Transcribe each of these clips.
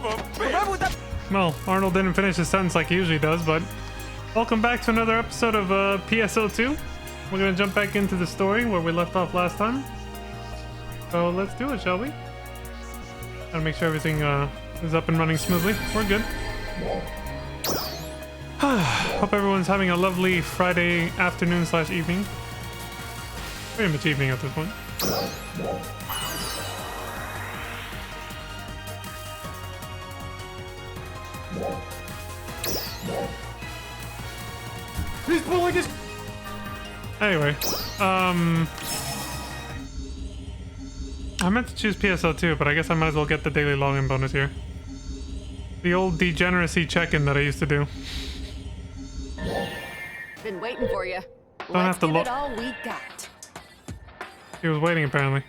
Well, Arnold didn't finish his sentence like he usually does, but welcome back to another episode of PSO2. We're gonna jump back into the story where we left off last time. So let's do it, shall we? Gotta make sure everything is up and running smoothly. We're good. Hope everyone's having a lovely Friday afternoon / evening. Pretty much evening at this point. He's pulling his... Anyway, I meant to choose PSO2, but I guess I might as well get the daily login bonus here. The old degeneracy check-in that I used to do. Been waiting for you. Don't have to look. All we got. He was waiting apparently.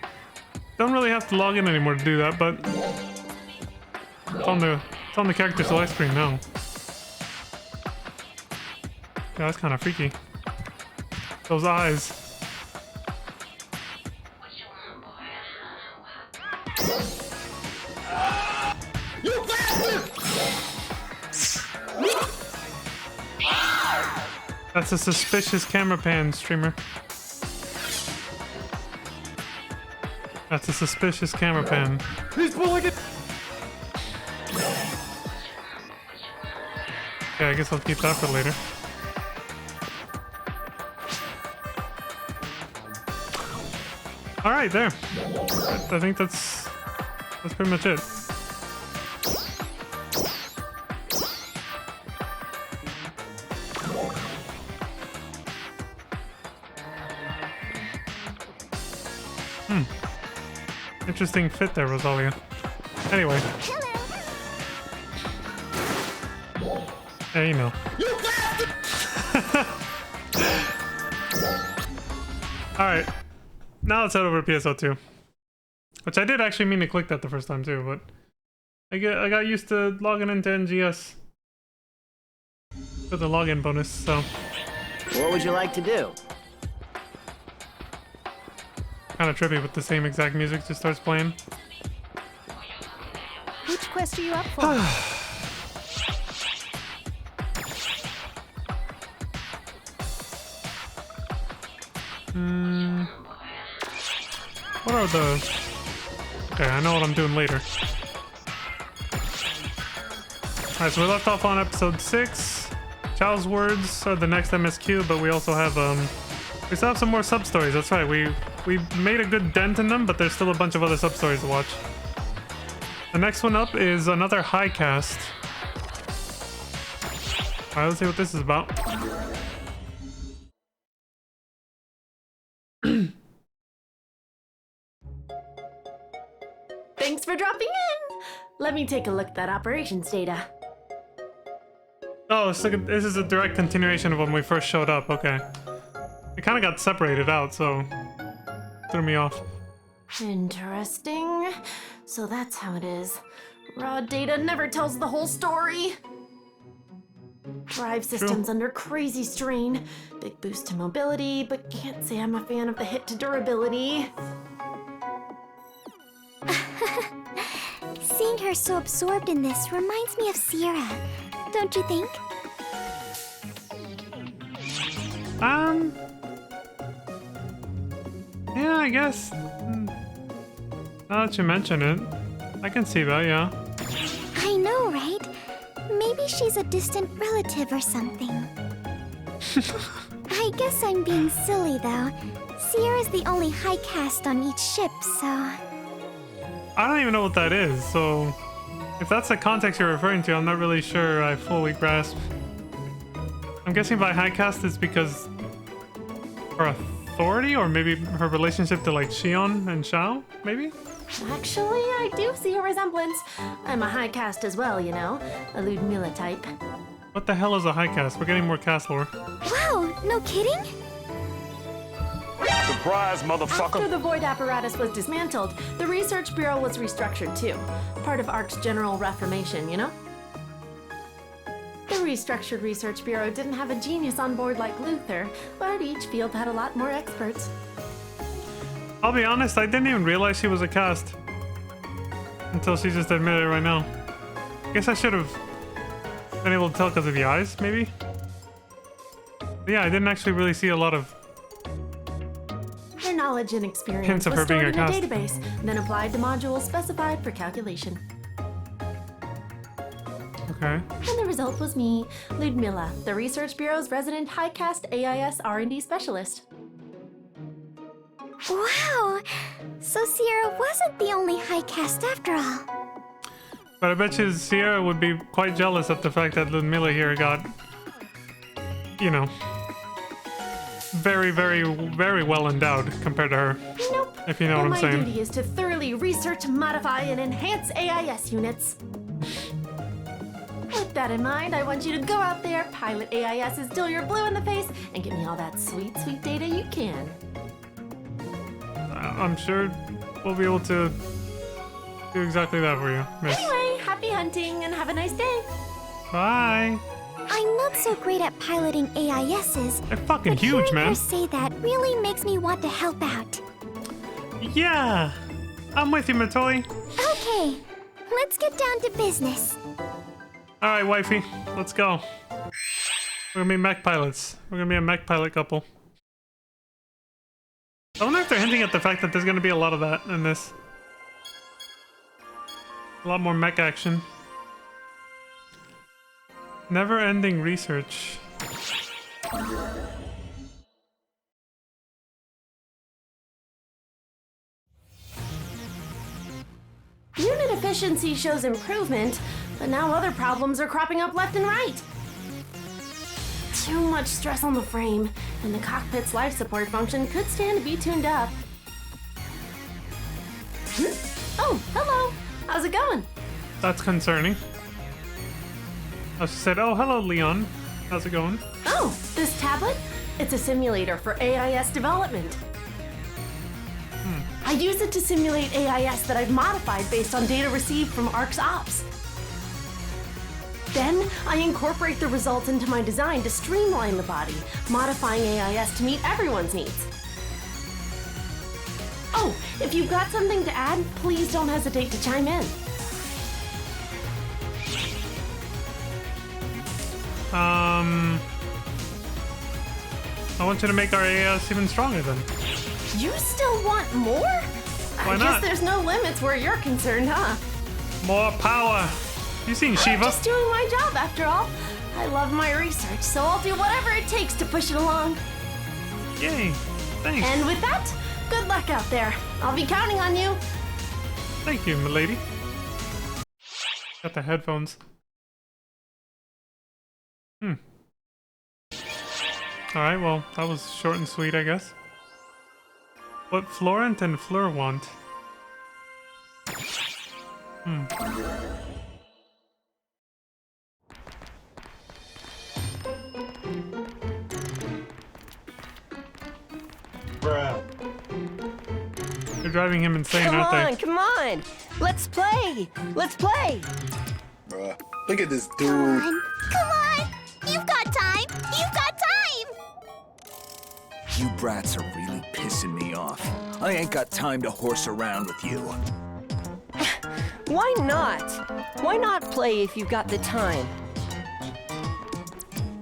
Don't really have to log in anymore to do that, but it's on the character select screen now. Yeah, that's kind of freaky. Those eyes. You bastard! That's a suspicious camera pan, streamer. That's a suspicious camera pan. He's pulling it! Okay, I guess I'll keep that for later. Alright, there. I think that's pretty much it. Interesting fit there, Rosalia. Anyway. Yeah, you know. Alright. Now let's head over to PSO2. Which I did actually mean to click that the first time too, but I got used to logging into NGS for the login bonus, so. What would you like to do? Kind of trippy with the same exact music just starts playing. Which quest are you up for? What are the... Okay, I know what I'm doing later. Alright, so we left off on episode 6. Chow's words are the next MSQ, but we also have, we still have some more sub-stories, that's right. We made a good dent in them, but there's still a bunch of other sub-stories to watch. The next one up is another high cast. Alright, let's see what this is about. Thanks for dropping in. Let me take a look at that operations data. Oh, this is a direct continuation of when we first showed up. Okay. It kind of got separated out, so threw me off. Interesting. So that's how it is. Raw data never tells the whole story. Drive systems under crazy strain. Big boost to mobility, but can't say I'm a fan of the hit to durability. Seeing her so absorbed in this reminds me of Sierra, don't you think? Yeah, I guess. Now that you mention it, I can see that, yeah. I know, right? Maybe she's a distant relative or something. I guess I'm being silly, though. Sierra's the only high caste on each ship, so... I don't even know what that is, so... If that's the context you're referring to, I'm not really sure I fully grasp. I'm guessing by high caste it's because... her authority, or maybe her relationship to, like, Shion and Shao, maybe? Actually, I do see a resemblance. I'm a high caste as well, you know. A Ludmilla type. What the hell is a high caste? We're getting more caste lore. Wow, no kidding? Surprise, motherfucker! After the Void apparatus was dismantled, the Research Bureau was restructured too. Part of ARC's general reformation, you know? The restructured Research Bureau didn't have a genius on board like Luther, but each field had a lot more experts. I'll be honest, I didn't even realize she was a caste. Until she just admitted it right now. Guess I should have been able to tell because of the eyes, maybe? But yeah, I didn't actually really see a lot of... Her knowledge and experience Hints of was her being stored in a a cast. database, then applied to modules specified for calculation. Okay. And the result was me, Ludmilla, the Research Bureau's resident high-cast AIS R&D specialist. Wow! So Sierra wasn't the only high cast after all. But I bet you Sierra would be quite jealous of the fact that Ludmilla here got, you know, very, very, very well endowed compared to her. Nope. If you know what I'm my saying. duty is to thoroughly research, modify, and enhance AIS units. With that in mind, I want you to go out there, pilot AISs till you're blue in the face, and get me all that sweet, sweet data you can. I'm sure we'll be able to do exactly that for you, miss. Anyway, happy hunting and have a nice day. Bye. I'm not so great at piloting AISs. They're fucking but huge, hearing man. her say that really makes me want to help out. Yeah. I'm with you, Matoi. Okay, let's get down to business. All right, wifey. Let's go. We're gonna be mech pilots. We're gonna be a mech pilot couple. I wonder if they're hinting at the fact that there's gonna be a lot of that in this. A lot more mech action. Never-ending research. Unit efficiency shows improvement, but now other problems are cropping up left and right. Too much stress on the frame, and the cockpit's life support function could stand to be tuned up. Oh, hello. How's it going? That's concerning. I said, oh, hello, Leon. How's it going? Oh, this tablet? It's a simulator for AIS development. I use it to simulate AIS that I've modified based on data received from ARC's ops. Then, I incorporate the results into my design to streamline the body, modifying AIS to meet everyone's needs. Oh, if you've got something to add, please don't hesitate to chime in. I want you to make our AS even stronger then. You still want more? Why I not? guess there's no limits where you're concerned, huh? More power. You seen Shiva? Just doing my job, after all. I love my research, so I'll do whatever it takes to push it along. Yay. Thanks. And with that, good luck out there. I'll be counting on you. Thank you, milady. Got the headphones. Alright, well, that was short and sweet, I guess. What Florent and Fleur want. Bruh. They're driving him insane, aren't they? Come on! Let's play! Let's play! Bruh, look at this Come dude. on, come on! You've got time! You've got time! You brats are really pissing me off. I ain't got time to horse around with you. Why not? Why not play if you've got the time?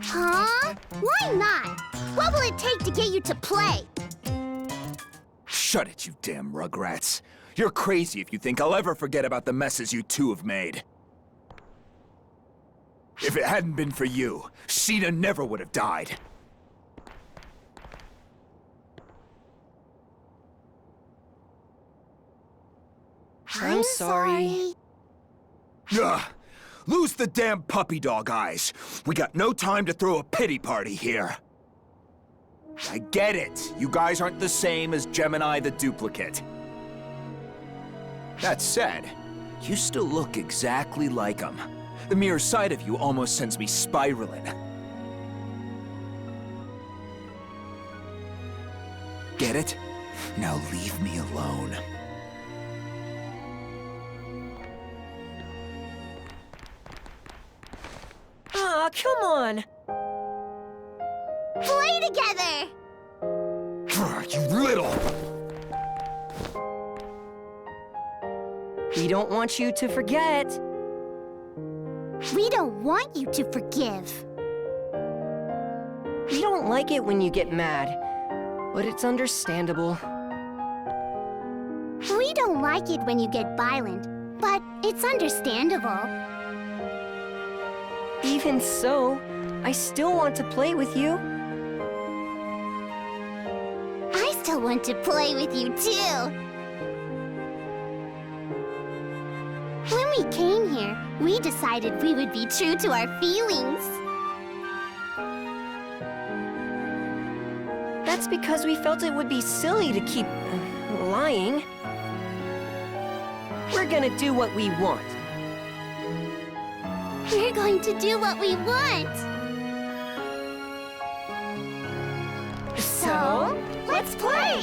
Huh? Why not? What will it take to get you to play? Shut it, you damn rugrats. You're crazy if you think I'll ever forget about the messes you two have made. If it hadn't been for you, Sheena never would have died. I'm sorry. Ugh! Lose the damn puppy dog eyes. We got no time to throw a pity party here. I get it. You guys aren't the same as Gemini the duplicate. That said, you still look exactly like him. The mere sight of you almost sends me spiraling. Get it? Now leave me alone. Aw, come on! Play together! You little... We don't want you to forget. We don't want you to forgive. We don't like it when you get mad, but it's understandable. We don't like it when you get violent, but it's understandable. Even so, I still want to play with you. I still want to play with you too. When we came here, we decided we would be true to our feelings. That's because we felt it would be silly to keep lying. We're gonna do what we want. We're going to do what we want. So, let's play.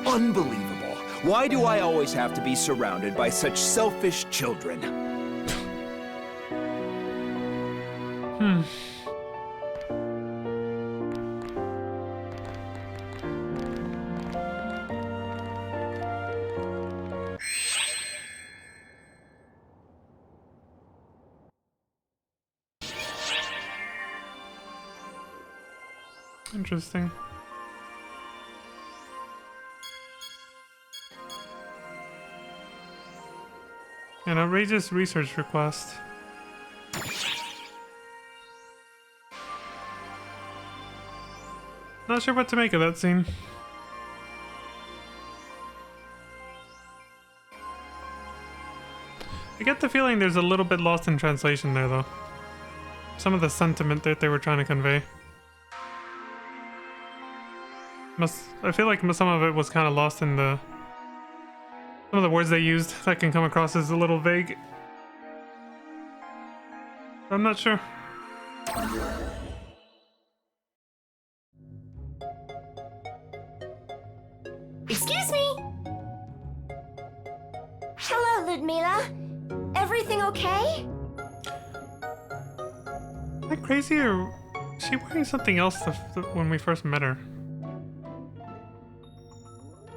Unbelievable. Why do I always have to be surrounded by such selfish children? Interesting. An outrageous research request. Not sure what to make of that scene. I get the feeling there's a little bit lost in translation there, though. Some of the sentiment that they were trying to convey. I feel like some of it was kind of lost in some of the words they used that can come across as a little vague. I'm not sure. Excuse me. Hello, Ludmila. Everything okay? Am I crazy, or is she wearing something else when we first met her?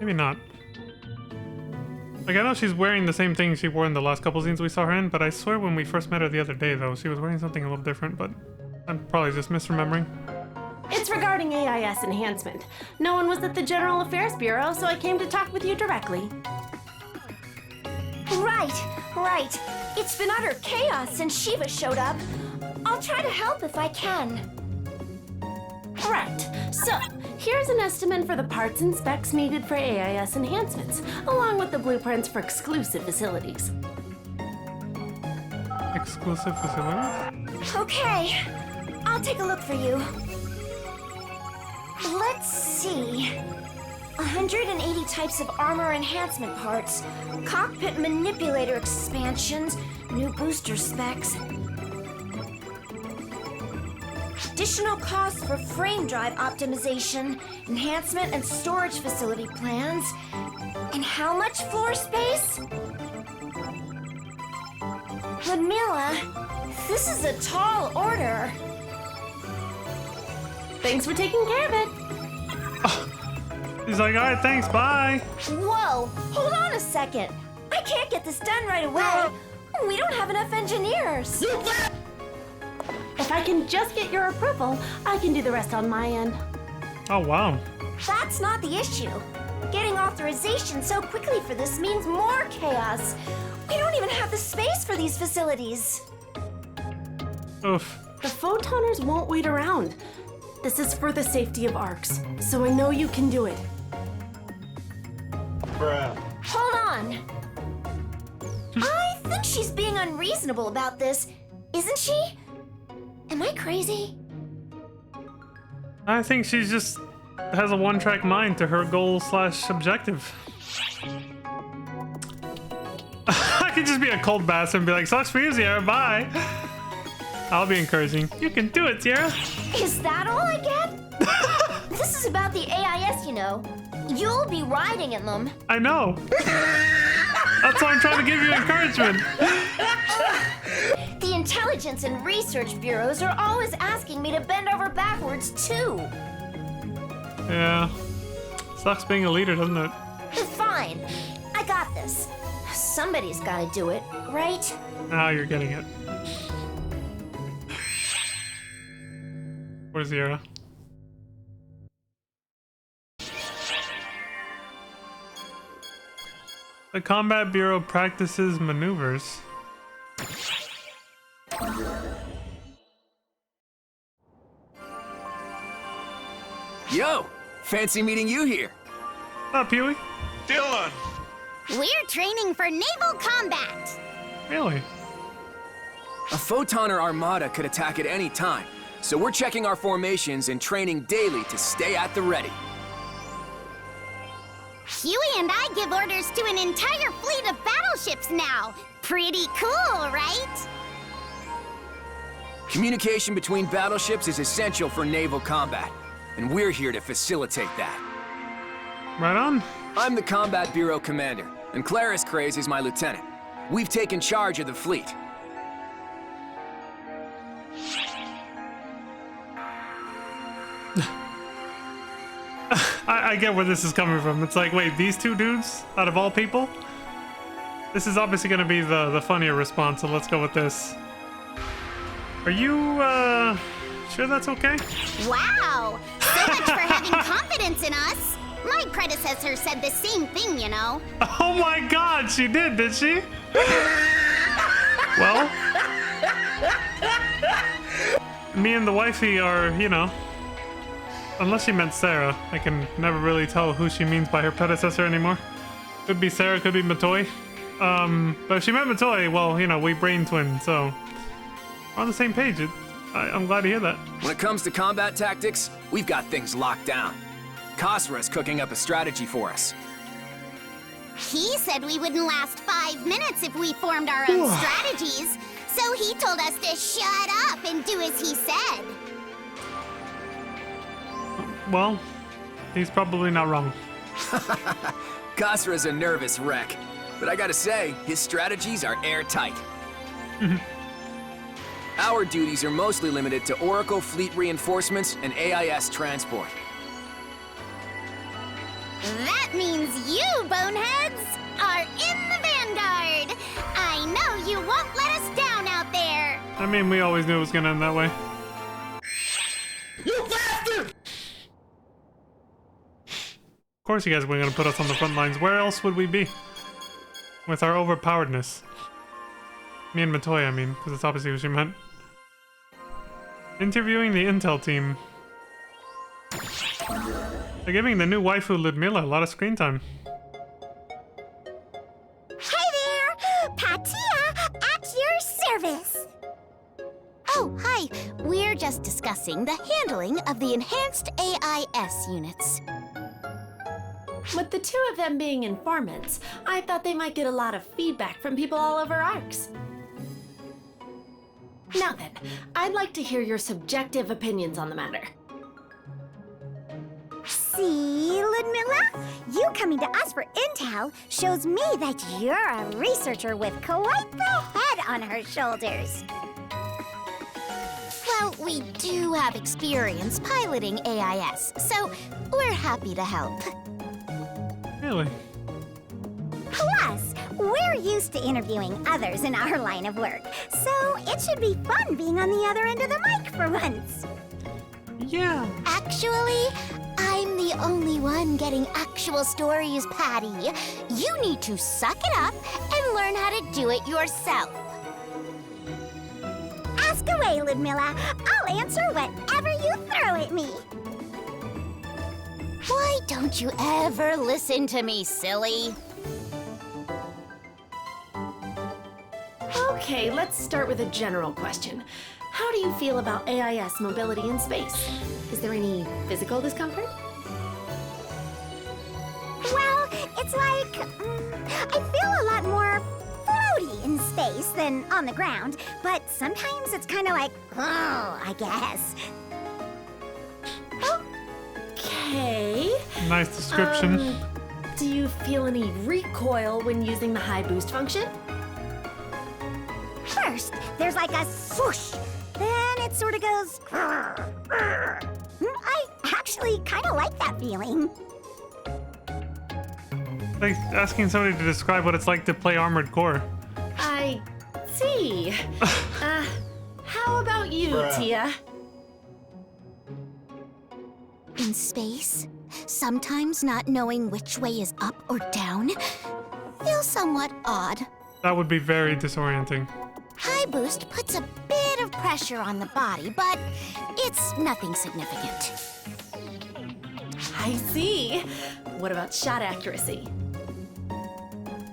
Maybe not. Like, I know she's wearing the same thing she wore in the last couple scenes we saw her in, but I swear when we first met her the other day, though, she was wearing something a little different, but I'm probably just misremembering. It's regarding AIS enhancement. No one was at the General Affairs Bureau, so I came to talk with you directly. Right. It's been utter chaos since Shiva showed up. I'll try to help if I can. Right. So, here's an estimate for the parts and specs needed for AIS enhancements, along with the blueprints for exclusive facilities. Exclusive facilities? Okay, I'll take a look for you. Let's see. 180 types of armor enhancement parts, cockpit manipulator expansions, new booster specs. Additional costs for frame drive optimization, enhancement and storage facility plans. And how much floor space? Ludmila, this is a tall order. Thanks for taking care of it. He's like, alright, thanks, bye. Whoa, hold on a second. I can't get this done right away. We don't have enough engineers. If I can just get your approval, I can do the rest on my end. Oh, wow. That's not the issue. Getting authorization so quickly for this means more chaos. We don't even have the space for these facilities. Oof. The photoners won't wait around. This is for the safety of ARCs, so I know you can do it. Hold on. I think she's being unreasonable about this, isn't she? Am I crazy? I think she just has a one-track mind to her goal/objective. I could just be a cold bass and be like, sucks for you, Sierra, bye. I'll be encouraging. You can do it, Sierra. Is that all I get? This is about the AIS, you know. You'll be riding in them. I know. That's why I'm trying to give you encouragement. The intelligence and research bureaus are always asking me to bend over backwards, too. Yeah. Sucks being a leader, doesn't it? Fine. I got this. Somebody's gotta do it, right? Now you're getting it. Where's Zero? The Combat Bureau practices maneuvers. Yo, fancy meeting you here. What's up, Huey? Dylan! We're training for naval combat. Really? A photoner armada could attack at any time, so we're checking our formations and training daily to stay at the ready. Huey and I give orders to an entire fleet of battleships now. Pretty cool, right? Communication between battleships is essential for naval combat, and we're here to facilitate that. Right on. I'm the Combat Bureau Commander, and Claris Craze is my lieutenant. We've taken charge of the fleet. I get where this is coming from. It's like, wait, these two dudes, out of all people? This is obviously gonna be the funnier response, so let's go with this. Are you, sure that's okay? Wow! So much for having confidence in us. My predecessor said the same thing, you know. Oh my god, she did she? Well, me and the wifey are, you know, unless she meant Sarah. I can never really tell who she means by her predecessor anymore. Could be Sarah, could be Matoi. But if she meant Matoi, well, you know, we brain twin, so we're on the same page. I'm glad to hear that. When it comes to combat tactics, we've got things locked down. Khosra's cooking up a strategy for us. He said we wouldn't last 5 minutes if we formed our own strategies, so he told us to shut up and do as he said. Well, he's probably not wrong. Khosra's a nervous wreck, but I gotta say, his strategies are airtight. Our duties are mostly limited to Oracle fleet reinforcements and AIS transport. That means you, boneheads, are in the vanguard. I know you won't let us down out there. I mean, we always knew it was gonna end that way. You bastard! Of course you guys were gonna put us on the front lines. Where else would we be? With our overpoweredness. Me and Matoi, I mean, because it's obviously what she meant. Interviewing the intel team. They're giving the new waifu Ludmilla a lot of screen time. Hey there! Patia at your service! Oh, hi. We're just discussing the handling of the enhanced AIS units. With the two of them being informants, I thought they might get a lot of feedback from people all over ARCs. Now then, I'd like to hear your subjective opinions on the matter. See, Ludmilla? You coming to us for intel shows me that you're a researcher with quite the head on her shoulders. Well, we do have experience piloting AIS, so we're happy to help. Really? Plus, we're used to interviewing others in our line of work, so it should be fun being on the other end of the mic for once. Yeah. Actually, I'm the only one getting actual stories, Patty. You need to suck it up and learn how to do it yourself. Ask away, Ludmilla. I'll answer whatever you throw at me. Why don't you ever listen to me, silly? Okay, let's start with a general question. How do you feel about AIS mobility in space? Is there any physical discomfort? Well, it's like, I feel a lot more floaty in space than on the ground, but sometimes it's kind of like, oh, I guess. Okay. Nice description. Do you feel any recoil when using the high boost function? First, there's like a swoosh. Then it sort of goes. I actually kind of like that feeling. Like asking somebody to describe what it's like to play Armored Core. I see. How about you, Tia? In space, sometimes not knowing which way is up or down feels somewhat odd. That would be very disorienting. High boost puts a bit of pressure on the body, but it's nothing significant. I see. What about shot accuracy?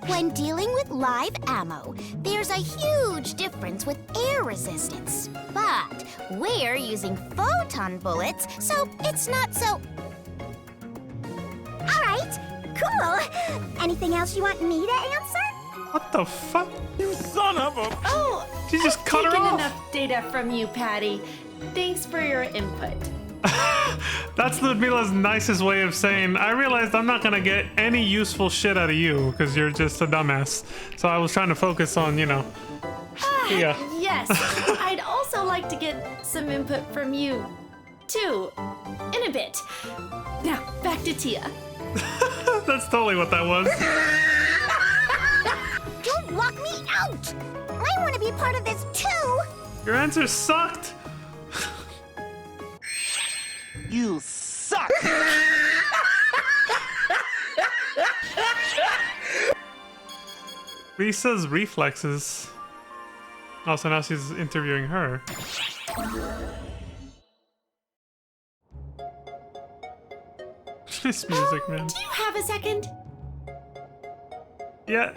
When dealing with live ammo, there's a huge difference with air resistance. But we're using photon bullets, so it's not so... All right, cool. Anything else you want me to answer? What the fuck? You son of a... Oh, She just cut her taken off. enough data from you, Patty. Thanks for your input. That's Ludmila's nicest way of saying, I realized I'm not gonna get any useful shit out of you because you're just a dumbass. So I was trying to focus on, you know. Yeah. Yes, I'd also like to get some input from you, too, in a bit. Now, back to Tia. That's totally what that was. Don't lock me out! I want to be part of this too! Your answer sucked. You suck! Risa's reflexes. Oh, so now she's interviewing her. This music, man. Do you have a second? Yeah.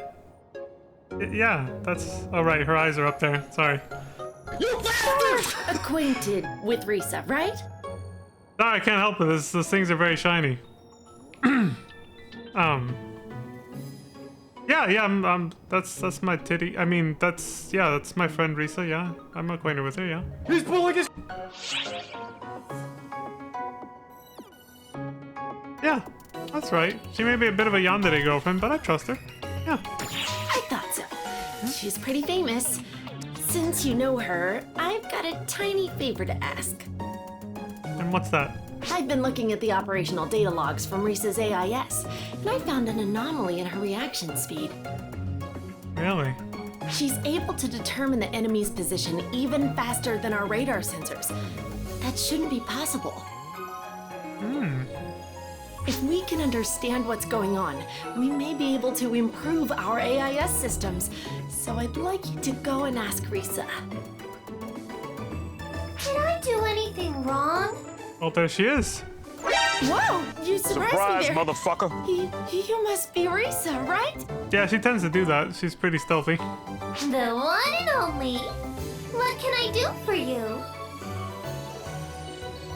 Yeah, that's... Oh, right, her eyes are up there. Sorry. You bastard! Acquainted with Risa, right? No, I can't help it. Those things are very shiny. Yeah, that's my titty. I mean, that's my friend Risa, yeah. I'm acquainted with her, yeah. He's pulling his... Yeah, that's right. She may be a bit of a yandere girlfriend, but I trust her. Yeah. I thought so. She's pretty famous. Since you know her, I've got a tiny favor to ask. And what's that? I've been looking at the operational data logs from Risa's AIS, and I found an anomaly in her reaction speed. Really? She's able to determine the enemy's position even faster than our radar sensors. That shouldn't be possible. If we can understand what's going on, we may be able to improve our AIS systems. So I'd like you to go and ask Risa. Did I do anything wrong? Well, there she is. Whoa, you surprised Surprise, me there. motherfucker! You must be Risa, right? Yeah, she tends to do that. She's pretty stealthy. The one and only. What can I do for you?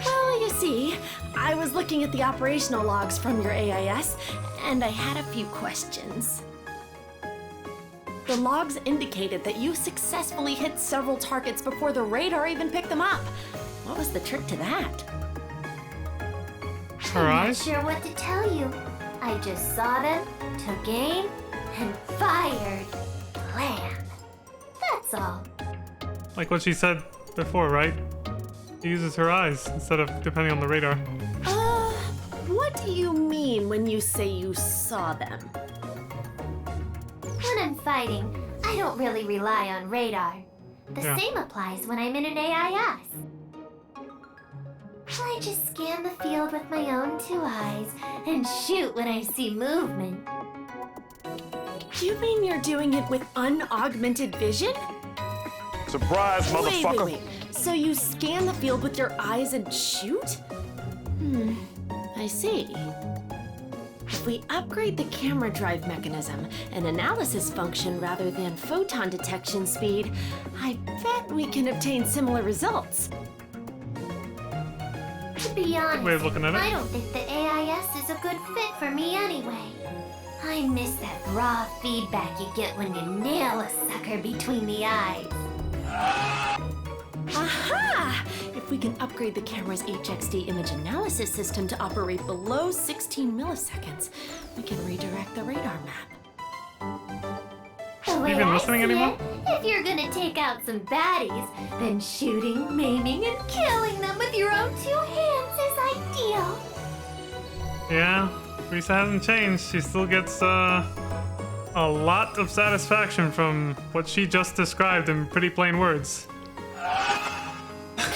Well, you see, I was looking at the operational logs from your AIS, and I had a few questions. The logs indicated that you successfully hit several targets before the radar even picked them up. What was the trick to that? Her I'm eyes? not sure what to tell you. I just saw them, took aim, and fired. Plan. That's all. Like what she said before, right? She uses her eyes instead of depending on the radar. What do you mean when you say you saw them? When I'm fighting, I don't really rely on radar. The Yeah. same applies when I'm in an AIS. I just scan the field with my own two eyes and shoot when I see movement. You mean you're doing it with unaugmented vision? Surprise, motherfucker! Wait. So you scan the field with your eyes and shoot? I see. If we upgrade the camera drive mechanism and analysis function rather than photon detection speed, I bet we can obtain similar results. To be honest, way of looking at it. I don't think the AIS is a good fit for me anyway. I miss that raw feedback you get when you nail a sucker between the eyes. Aha! If we can upgrade the camera's HXD image analysis system to operate below 16 milliseconds, we can redirect the radar map. The way Even I listening see anymore? it, if you're gonna take out some baddies, then shooting, maiming, and killing them with your own two hands is ideal. Yeah, Risa hasn't changed. She still gets a lot of satisfaction from what she just described in pretty plain words.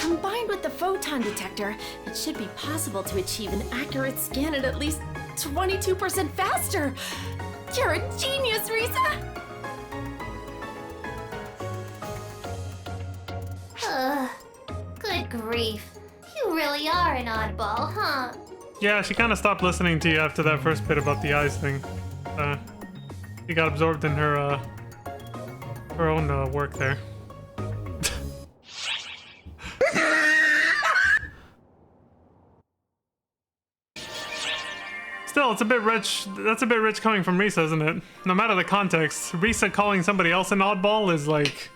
Combined with the photon detector, it should be possible to achieve an accurate scan at least 22% faster. You're a genius, Risa! Good grief. You really are an oddball, huh? Yeah, she kind of stopped listening to you after that first bit about the eyes thing. She got absorbed in her own work there. Still, it's a bit rich. That's a bit rich coming from Risa, isn't it? No matter the context, Risa calling somebody else an oddball is like...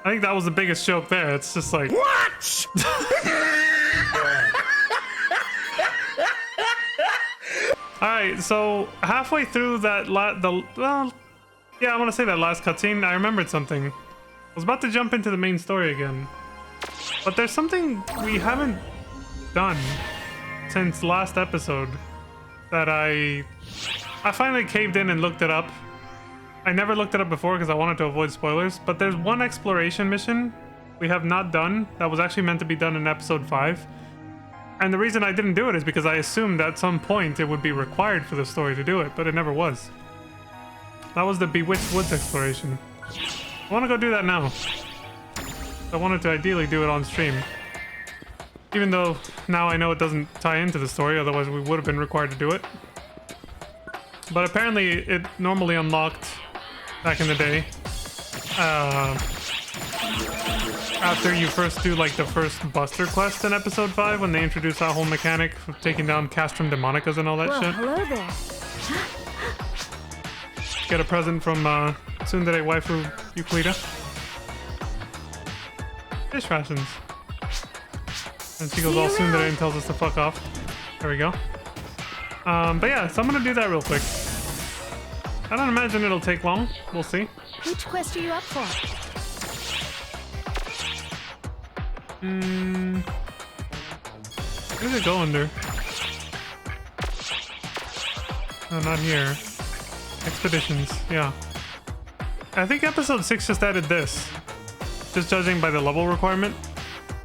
I think that was the biggest joke there. It's just like... What?! Alright, so halfway through that yeah, I want to say that last cutscene, I remembered something. I was about to jump into the main story again. But there's something we haven't done since last episode that I finally caved in and looked it up. I never looked it up before because I wanted to avoid spoilers, but there's one exploration mission we have not done that was actually meant to be done in episode 5. And the reason I didn't do it is because I assumed at some point it would be required for the story to do it, but it never was. That was the Bewitched Woods exploration. I want to go do that now. I wanted to ideally do it on stream. Even though now I know it doesn't tie into the story, otherwise we would have been required to do it. But apparently it normally unlocked back in the day. After you first do like the first Buster quest in episode 5 when they introduce that whole mechanic of taking down Castrum Demonicas and all that shit. Hello there. Get a present from tsundere waifu Euclida. Fish rations. And she goes all tsundere and tells us to fuck off. There we go. But yeah, so I'm gonna do that real quick. I don't imagine it'll take long. We'll see. Which quest are you up for? Where's it go under? No, not here. Expeditions, yeah. I think episode 6 just added this. Just judging by the level requirement.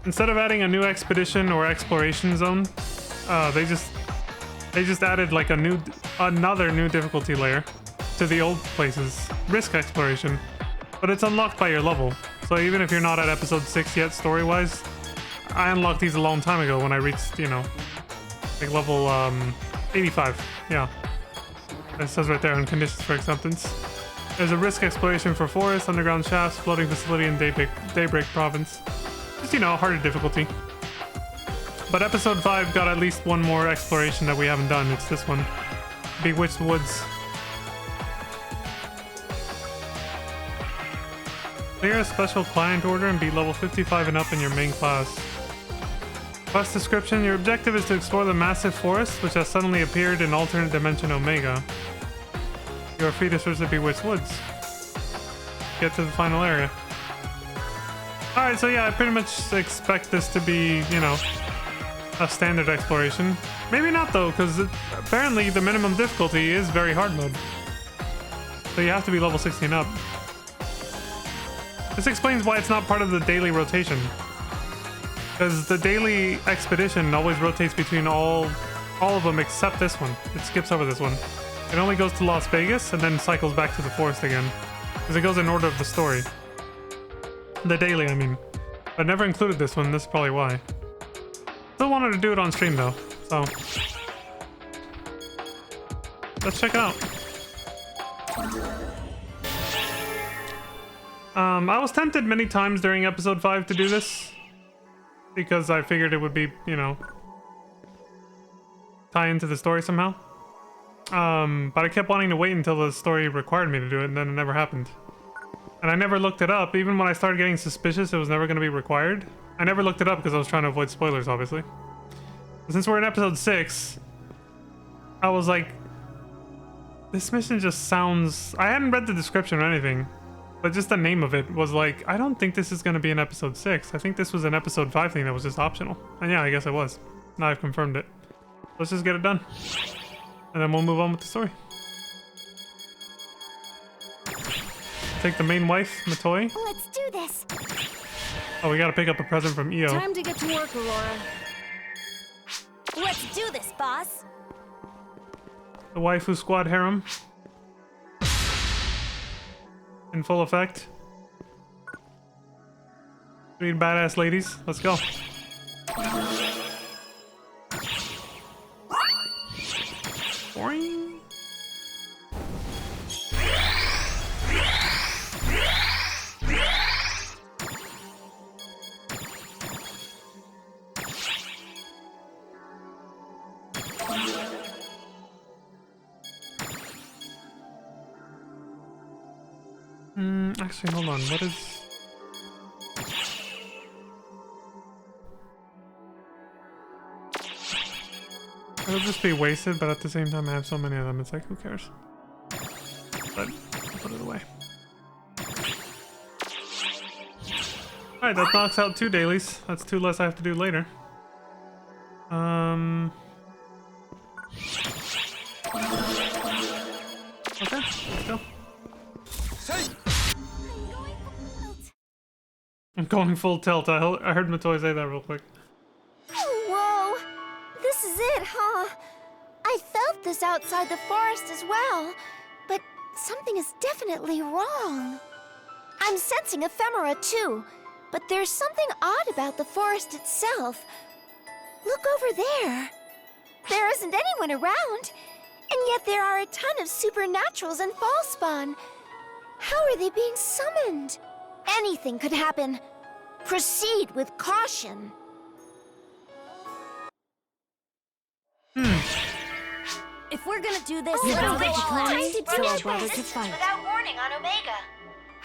Instead of adding a new expedition or exploration zone, they just added like another new difficulty layer to the old places. Risk exploration. But it's unlocked by your level. So even if you're not at episode 6 yet, story-wise, I unlocked these a long time ago when I reached, you know, like level 85. Yeah. It says right there on conditions for acceptance. There's a risk exploration for forest, underground shafts, floating facility, and daybreak province. Just, you know, harder difficulty. But episode 5 got at least one more exploration that we haven't done. It's this one. Bewitched Woods. Clear a special client order and be level 55 and up in your main class. Quest description. Your objective is to explore the massive forest which has suddenly appeared in alternate dimension Omega. You are free to search the Bewitched Woods. Get to the final area. Alright, so yeah, I pretty much expect this to be, you know, a standard exploration. Maybe not though, because apparently the minimum difficulty is very hard mode. So you have to be level 16 up. This explains why it's not part of the daily rotation. Because the daily expedition always rotates between all of them except this one. It skips over this one. It only goes to Las Vegas and then cycles back to the forest again. Because it goes in order of the story. The daily, I mean. But never included this one, this is probably why. Still wanted to do it on stream though, so... let's check it out. I was tempted many times during episode 5 to do this. Because I figured it would be, you know... tie into the story somehow. But I kept wanting to wait until the story required me to do it, and then it never happened. And I never looked it up. Even when I started getting suspicious it was never going to be required, I never looked it up because I was trying to avoid spoilers, obviously. But since we're in episode 6, I was like... this mission just sounds... I hadn't read the description or anything. But just the name of it was like, I don't think this is going to be in episode 6. I think this was an episode 5 thing that was just optional. And yeah, I guess it was. Now I've confirmed it. Let's just get it done. And then we'll move on with the story. Take the main wife, Matoi. Let's do this. Oh, we gotta pick up a present from Io. Time to get to work, Aurora. Let's do this, boss. The waifu squad harem. In full effect. 3 badass ladies. Let's go. Boing. Actually, hold on. What is... It'll just be wasted, but at the same time I have so many of them, it's like, who cares? But I'll put it away. Alright, that knocks out 2 dailies. That's 2 less I have to do later. Okay, let's go. I'm going full tilt. I heard Matoi say that real quick. Whoa! This is it, huh? I felt this outside the forest as well, but something is definitely wrong. I'm sensing ephemera too, but there's something odd about the forest itself. Look over there. There isn't anyone around, and yet there are a ton of supernaturals and Fallspawn. How are they being summoned? Anything could happen. Proceed with caution. If we're gonna do this, Let's let's go get you all out. clowns. To So our bring brothers resistance can fight. without warning on Omega.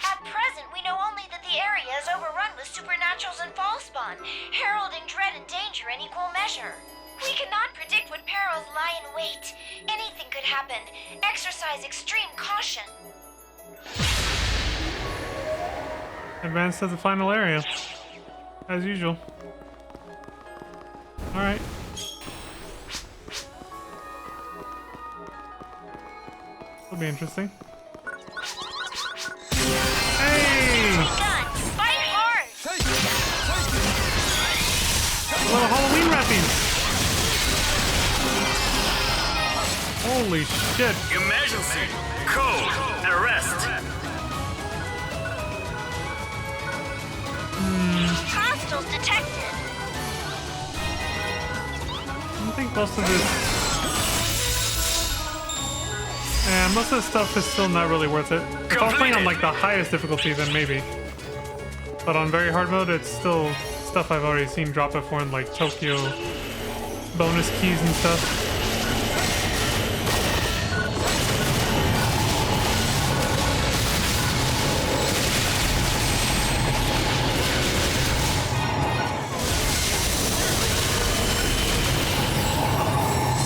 At present, we know only that the area is overrun with supernaturals and Fallspawn, heralding dread and danger in equal measure. We cannot predict what perils lie in wait. Anything could happen. Exercise extreme caution. Advance to the final area. As usual. Alright. That'll be interesting. Hey! Done. Fight hard. A little Halloween wrapping! Holy shit! Emergency! Code! Arrest! Hostiles detected. I think most of this... Yeah, most of this stuff is still not really worth it. If I was playing on like the highest difficulty, then maybe. But on very hard mode, it's still stuff I've already seen drop before in like Tokyo bonus keys and stuff.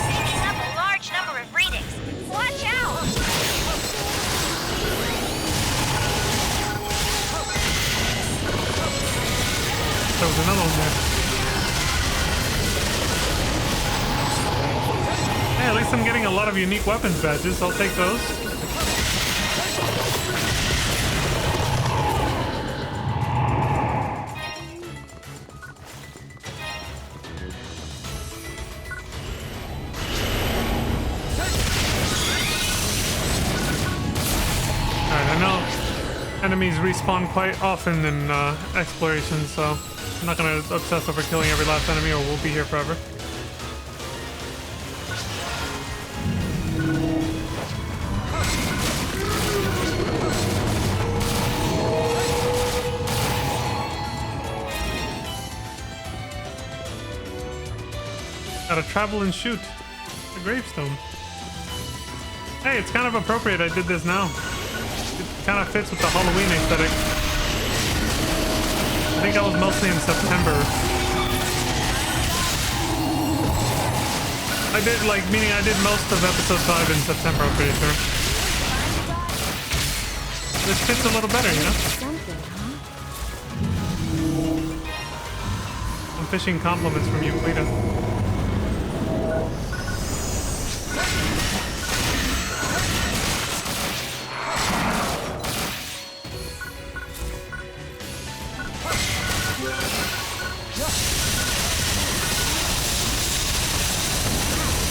Picking up a large number of readings. Watch out! There was another one there. Hey, at least I'm getting a lot of unique weapons badges. I'll take those. Alright, I know enemies respawn quite often in exploration, so I'm not gonna obsess over killing every last enemy or we'll be here forever. Gotta travel and shoot. The gravestone. Hey, it's kind of appropriate I did this now. It kind of fits with the Halloween aesthetic. I think I was mostly in September. I did, like, meaning I did most of episode 5 in September, I'm pretty sure. This fits a little better, you know? I'm fishing compliments from you, Cleta.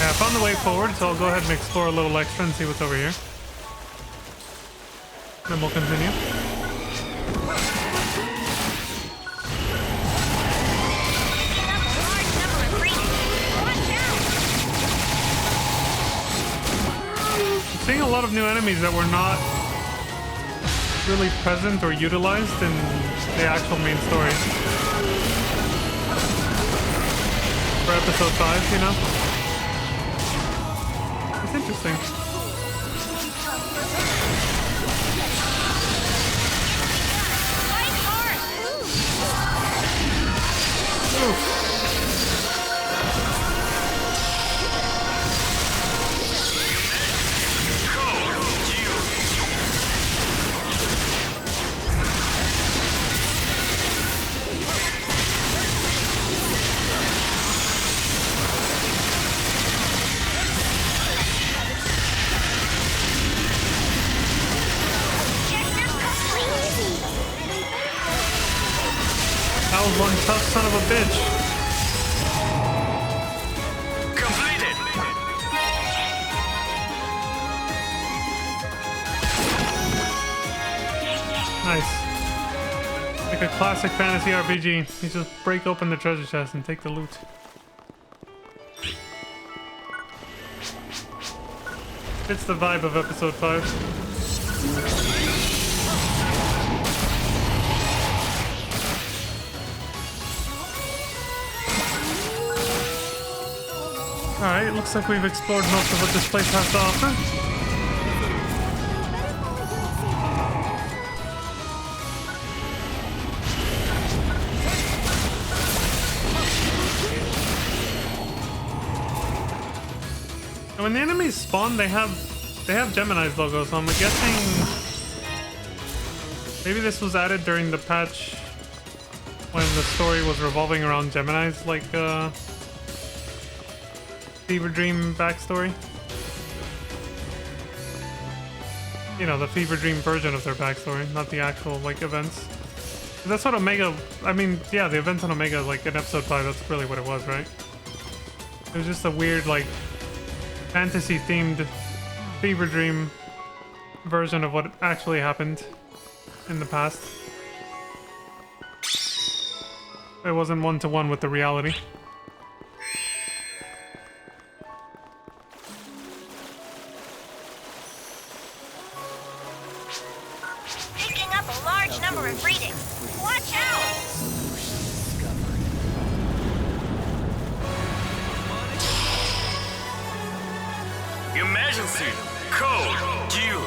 Yeah, I found the way forward, so I'll go ahead and explore a little extra and see what's over here. Then we'll continue. Seeing a lot of new enemies that were not really present or utilized in the actual main story. For episode 5, you know? It's interesting. Oof. That was one tough son of a bitch. Completed. Nice. Like a classic fantasy RPG. You just break open the treasure chest and take the loot. It's the vibe of episode 5. Alright, it looks like we've explored most of what this place has to offer. And when the enemies spawn, they have Gemini's logo, so I'm guessing maybe this was added during the patch when the story was revolving around Gemini's, like, Fever Dream backstory. You know, the Fever Dream version of their backstory, not the actual, like, events. That's what Omega... I mean, yeah, the events on Omega, like, in episode 5, that's really what it was, right? It was just a weird, like, fantasy-themed Fever Dream version of what actually happened in the past. It wasn't one-to-one with the reality. Picking up a large number of readings. Watch out! Emergency. Code due.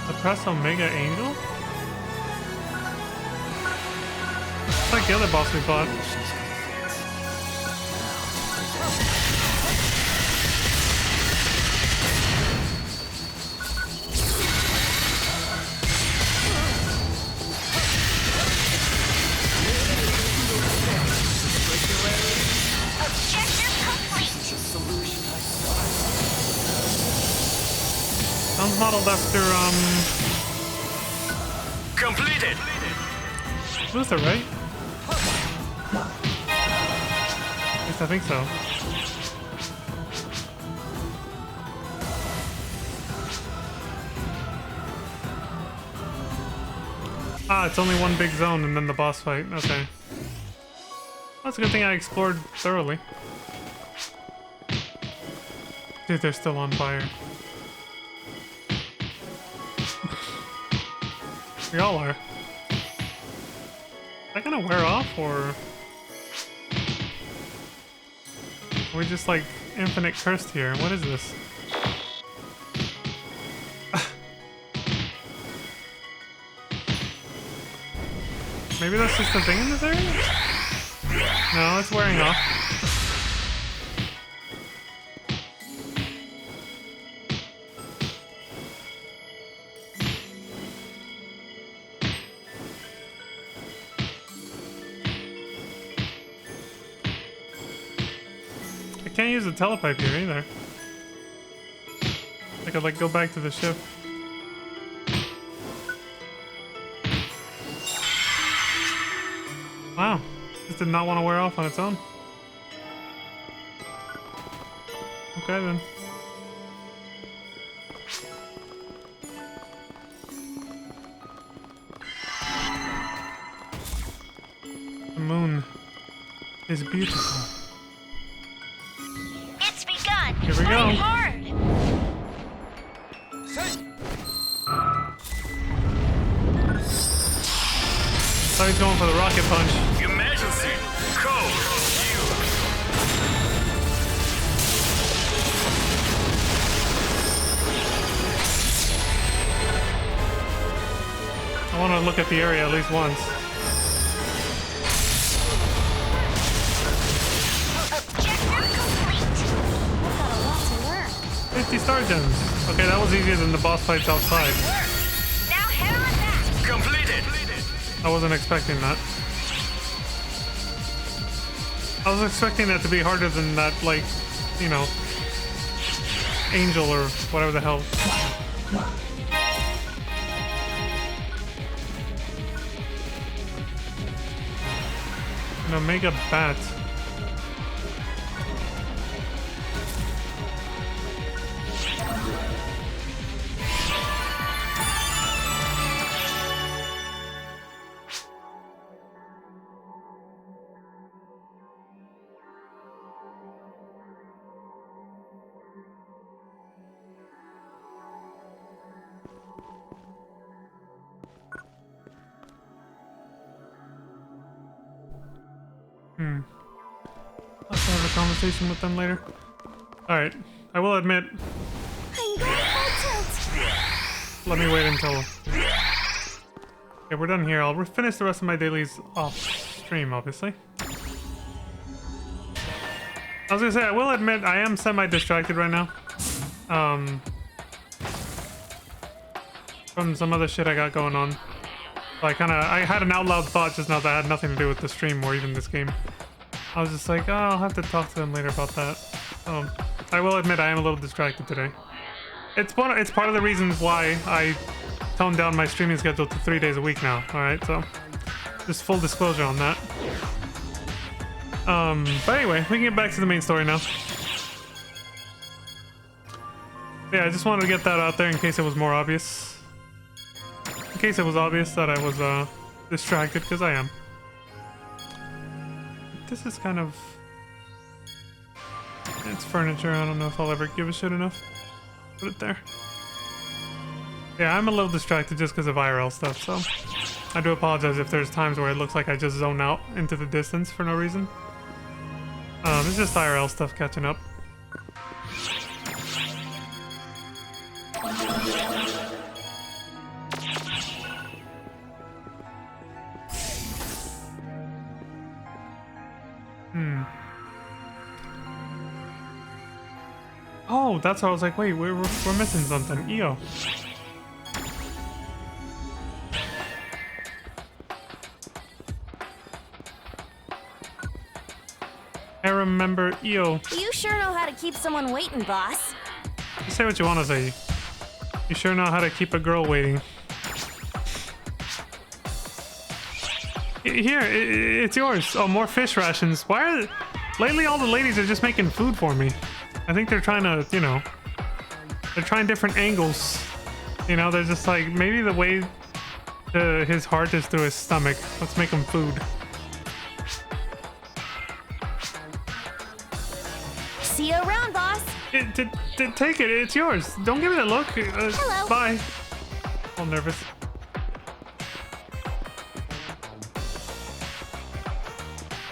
Suppress Omega Angel? It's like the other boss we fought. Sounds modeled after, Completed. Luther, right? At least I think so. Ah, it's only one big zone and then the boss fight. Okay. That's a good thing I explored thoroughly. Dude, they're still on fire. We all are. Is that gonna wear off, or... Are we just, like, infinite cursed here? What is this? Maybe that's just a thing in this area? No, it's wearing off. I can't use the telepipe here either. I could, like, go back to the ship. Wow. This did not want to wear off on its own. Okay then. The moon is beautiful. It's begun. Here we go. Fight hard. So he's going for the rocket punch. Emergency. Code used. I want to look at the area at least once. Objective complete. I've got a lot to learn. 50 star gems. Okay, that was easier than the boss fights outside. Now head on back. Completed. I wasn't expecting that. I was expecting that to be harder than that, like, you know, angel or whatever the hell. An Omega Bat. I'll have to have a conversation with them later. Alright, I will admit, I'm going full tilt. let me wait until... Okay, we're done here. I'll finish the rest of my dailies off stream, obviously. I was gonna say, I will admit, I am semi-distracted right now. From some other shit I got going on. So I had an out loud thought just now that had nothing to do with the stream or even this game. I was just like, oh, I'll have to talk to them later about that. So, I will admit I am a little distracted today. It's part of the reasons why I toned down my streaming schedule to 3 days a week now. Alright, so just full disclosure on that. But anyway, we can get back to the main story now. Yeah, I just wanted to get that out there in case it was more obvious. In case it was obvious that I was distracted, because I am. This is kind of... It's furniture. I don't know if I'll ever give a shit enough. Put it there. Yeah, I'm a little distracted just because of IRL stuff, so... I do apologize if there's times where it looks like I just zone out into the distance for no reason. It's just IRL stuff catching up. Oh, that's why I was like, wait, we're missing something. EO. I remember EO. You sure know how to keep someone waiting, boss. You say what you want to say. You sure know how to keep a girl waiting. Here, it's yours. Oh, more fish rations. Why are... Lately, all the ladies are just making food for me. I think they're trying to, you know... They're trying different angles. You know, they're just like, maybe the way to his heart is through his stomach. Let's make him food. See you around, boss. Take it. It's yours. Don't give it a look. Hello. Bye. All nervous.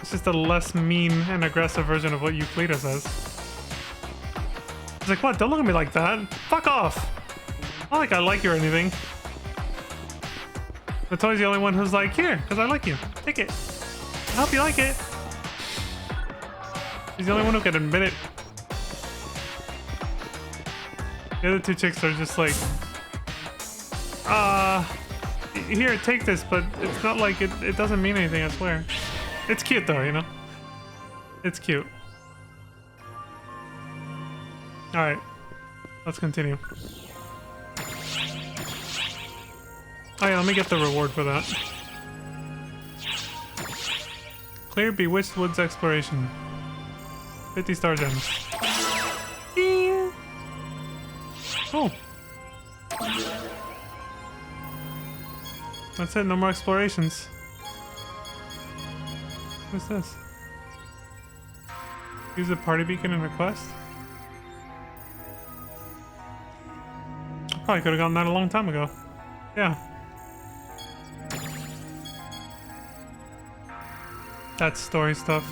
It's just a less mean and aggressive version of what Euclida says. He's like, what? Don't look at me like that. Fuck off. Not like I like you or anything. The toy's the only one who's like, here, because I like you. Take it. I hope you like it. He's the only one who can admit it. The other two chicks are just like, here, take this, but it's not like it doesn't mean anything, I swear. It's cute though, you know? It's cute. Alright, let's continue. Oh yeah, let me get the reward for that. Clear Bewitched Woods exploration. 50 star gems. Eee! Cool. That's it, no more explorations. What's this? Use the party beacon in a quest? I probably could have gotten that a long time ago. Yeah. That's story stuff.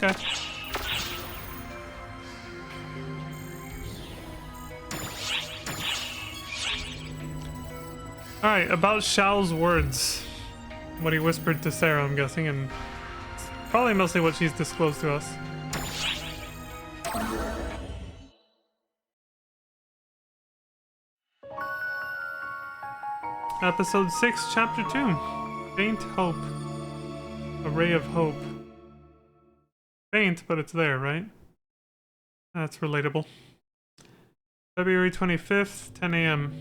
Okay. Alright, about Xiao's words. What he whispered to Sarah, I'm guessing, and probably mostly what she's disclosed to us. Episode 6, Chapter 2. Faint Hope. A ray of hope. Faint, but it's there, right? That's relatable. February 25th, 10 a.m.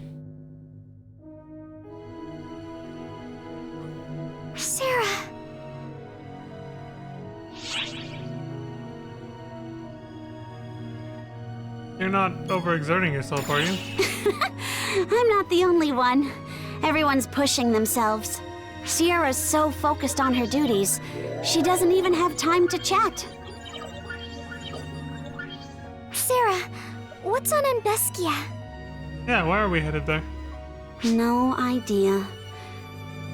Sarah. You're not overexerting yourself, are you? I'm not the only one. Everyone's pushing themselves. Sierra's so focused on her duties, she doesn't even have time to chat. Sarah, what's on Ambeskia? Yeah, why are we headed there? No idea.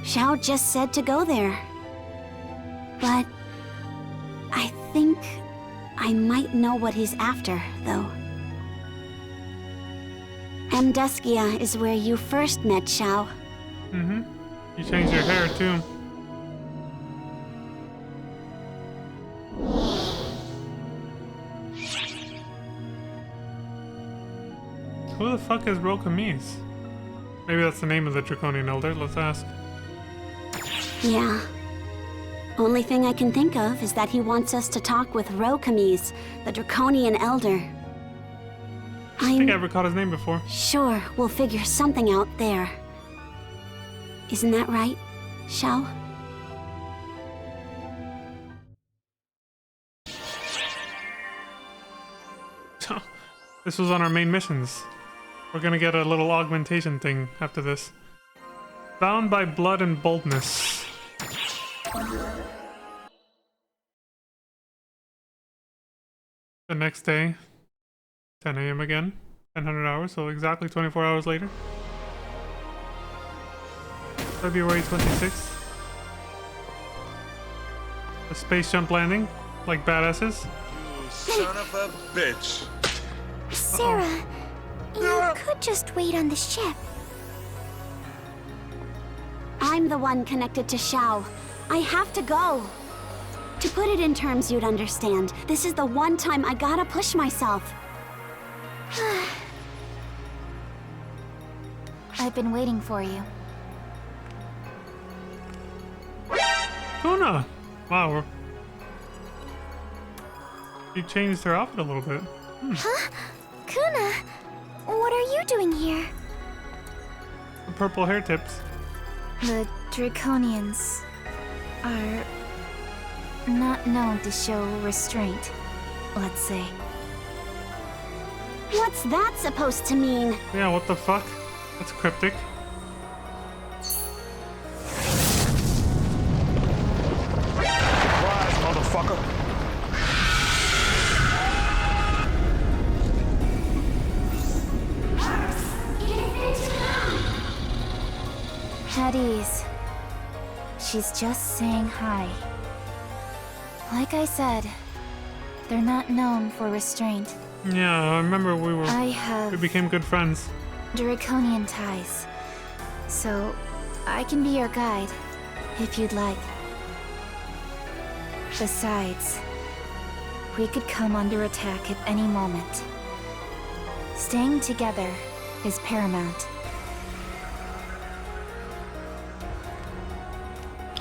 Xiao just said to go there. But I think I might know what he's after, though. Ambeskia is where you first met Xiao. Mm-hmm. You changed your hair, too. Who the fuck is Rokamise? Maybe that's the name of the Draconian Elder. Let's ask. Yeah. Only thing I can think of is that he wants us to talk with Rokamise, the Draconian Elder. I think I ever caught his name before. Sure, we'll figure something out there. Isn't that right, Xiao? This was on our main missions. We're gonna get a little augmentation thing after this. Bound by blood and boldness. The next day, 10 a.m. again, 1000 hours, so exactly 24 hours later. February 26th. A space jump landing, like badasses. You son of a bitch. Sarah, you could just wait on the ship. I'm the one connected to Xiao. I have to go. To put it in terms you'd understand, this is the one time I gotta push myself. I've been waiting for you. Kuna! Wow. She changed her outfit a little bit. Huh? Kuna, what are you doing here? The purple hair tips. The Draconians are not known to show restraint, let's say. What's that supposed to mean? Yeah, what the fuck? That's cryptic. Surprise, motherfucker! At ease. She's just saying hi. Like I said, they're not known for restraint. Yeah, I remember we became good friends. Draconian ties. So, I can be your guide, if you'd like. Besides, we could come under attack at any moment. Staying together is paramount.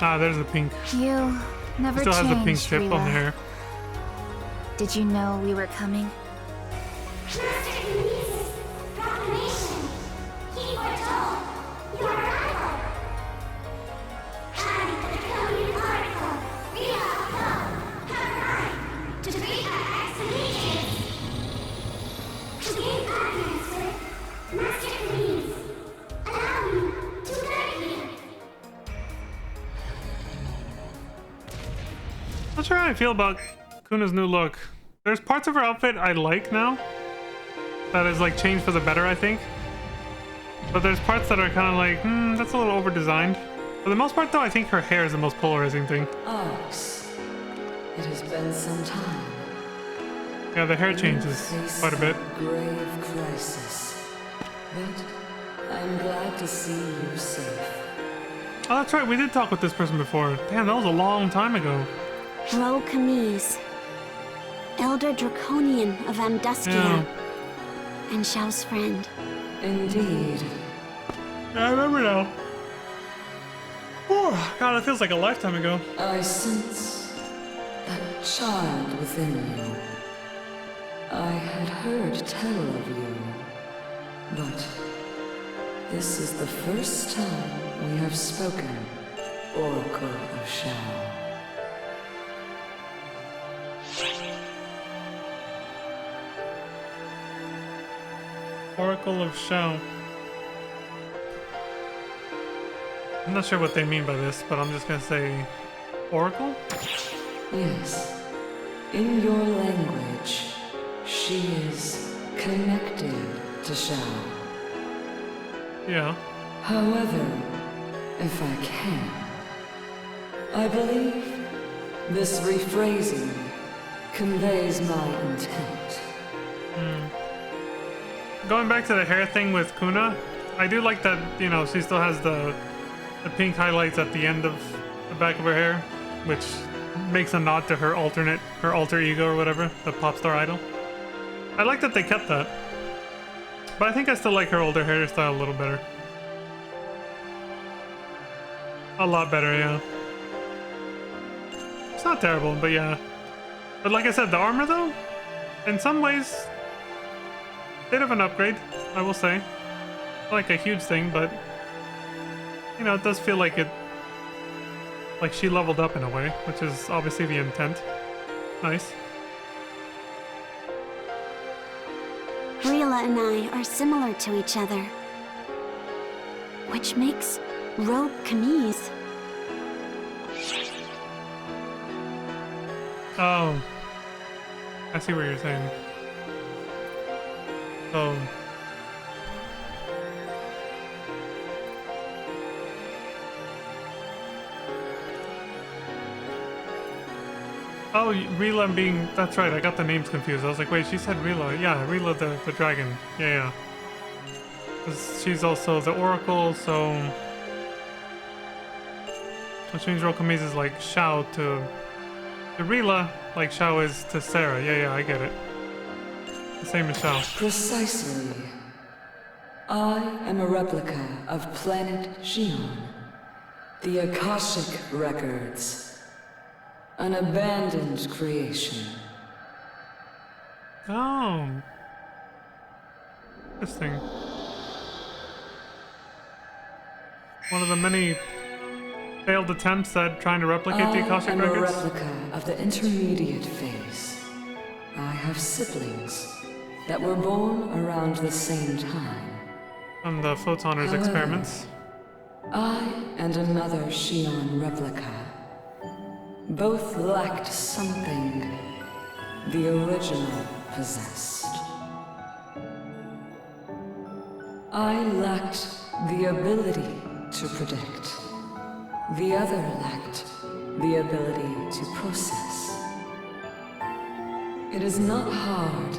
Ah, there's the pink. You never Still has the pink changed, tip on the Rila. hair. Did you know we were coming? Not sure how I feel about Kuna's new look. There's parts of her outfit I like now. That is like changed for the better, I think. But there's parts that are kind of like, that's a little over-designed. For the most part, though, I think her hair is the most polarizing thing. Ours. It has been some time. Yeah, the hair changes quite a bit. Grave crisis. But I'm glad to see you safe. Oh, that's right. We did talk with this person before. Damn, that was a long time ago. Ro Camise, Elder Draconian of Amduskia, Yeah. and Xiao's friend. Indeed. Yeah, I remember now. Oh, God, it feels like a lifetime ago. I sense that child within you. I had heard tell of you, but this is the first time we have spoken, Oracle of Shao. Oracle of Shao. I'm not sure what they mean by this, but I'm just gonna say Oracle? Yes. In your language, she is connected to Shao. Yeah. However, if I can, I believe this rephrasing conveys my intent. Going back to the hair thing with Kuna, I do like that, you know, she still has the pink highlights at the end of the back of her hair, which makes a nod to her alter ego or whatever, the pop star idol. I like that they kept that. But I think I still like her older hairstyle a little better. A lot better, yeah. It's not terrible, but yeah. But like I said, the armor though, in some ways, bit of an upgrade, I will say. Not like a huge thing, but you know, it does feel like she leveled up in a way, which is obviously the intent. Nice. Rila and I are similar to each other, which makes Ro Camise. Oh, I see what you're saying. So, oh, Rila being, that's right, I got the names confused. I was like, wait, she said Rila. Yeah, Rila the dragon. Yeah. 'Cause she's also the Oracle, so which means Ro Camise is like Shao to Rila, like Shao is to Sarah. Yeah, I get it. The same as Shao. Precisely. I am a replica of planet Xion. The Akashic Records. An abandoned creation. Oh. Interesting. One of the many failed attempts at trying to replicate the Akashic I am Records. a replica of the intermediate phase. I have siblings that were born around the same time. From the Photoners However, experiments. I and another Xion replica both lacked something the original possessed. I lacked the ability to predict. The other lacked the ability to process. It is not hard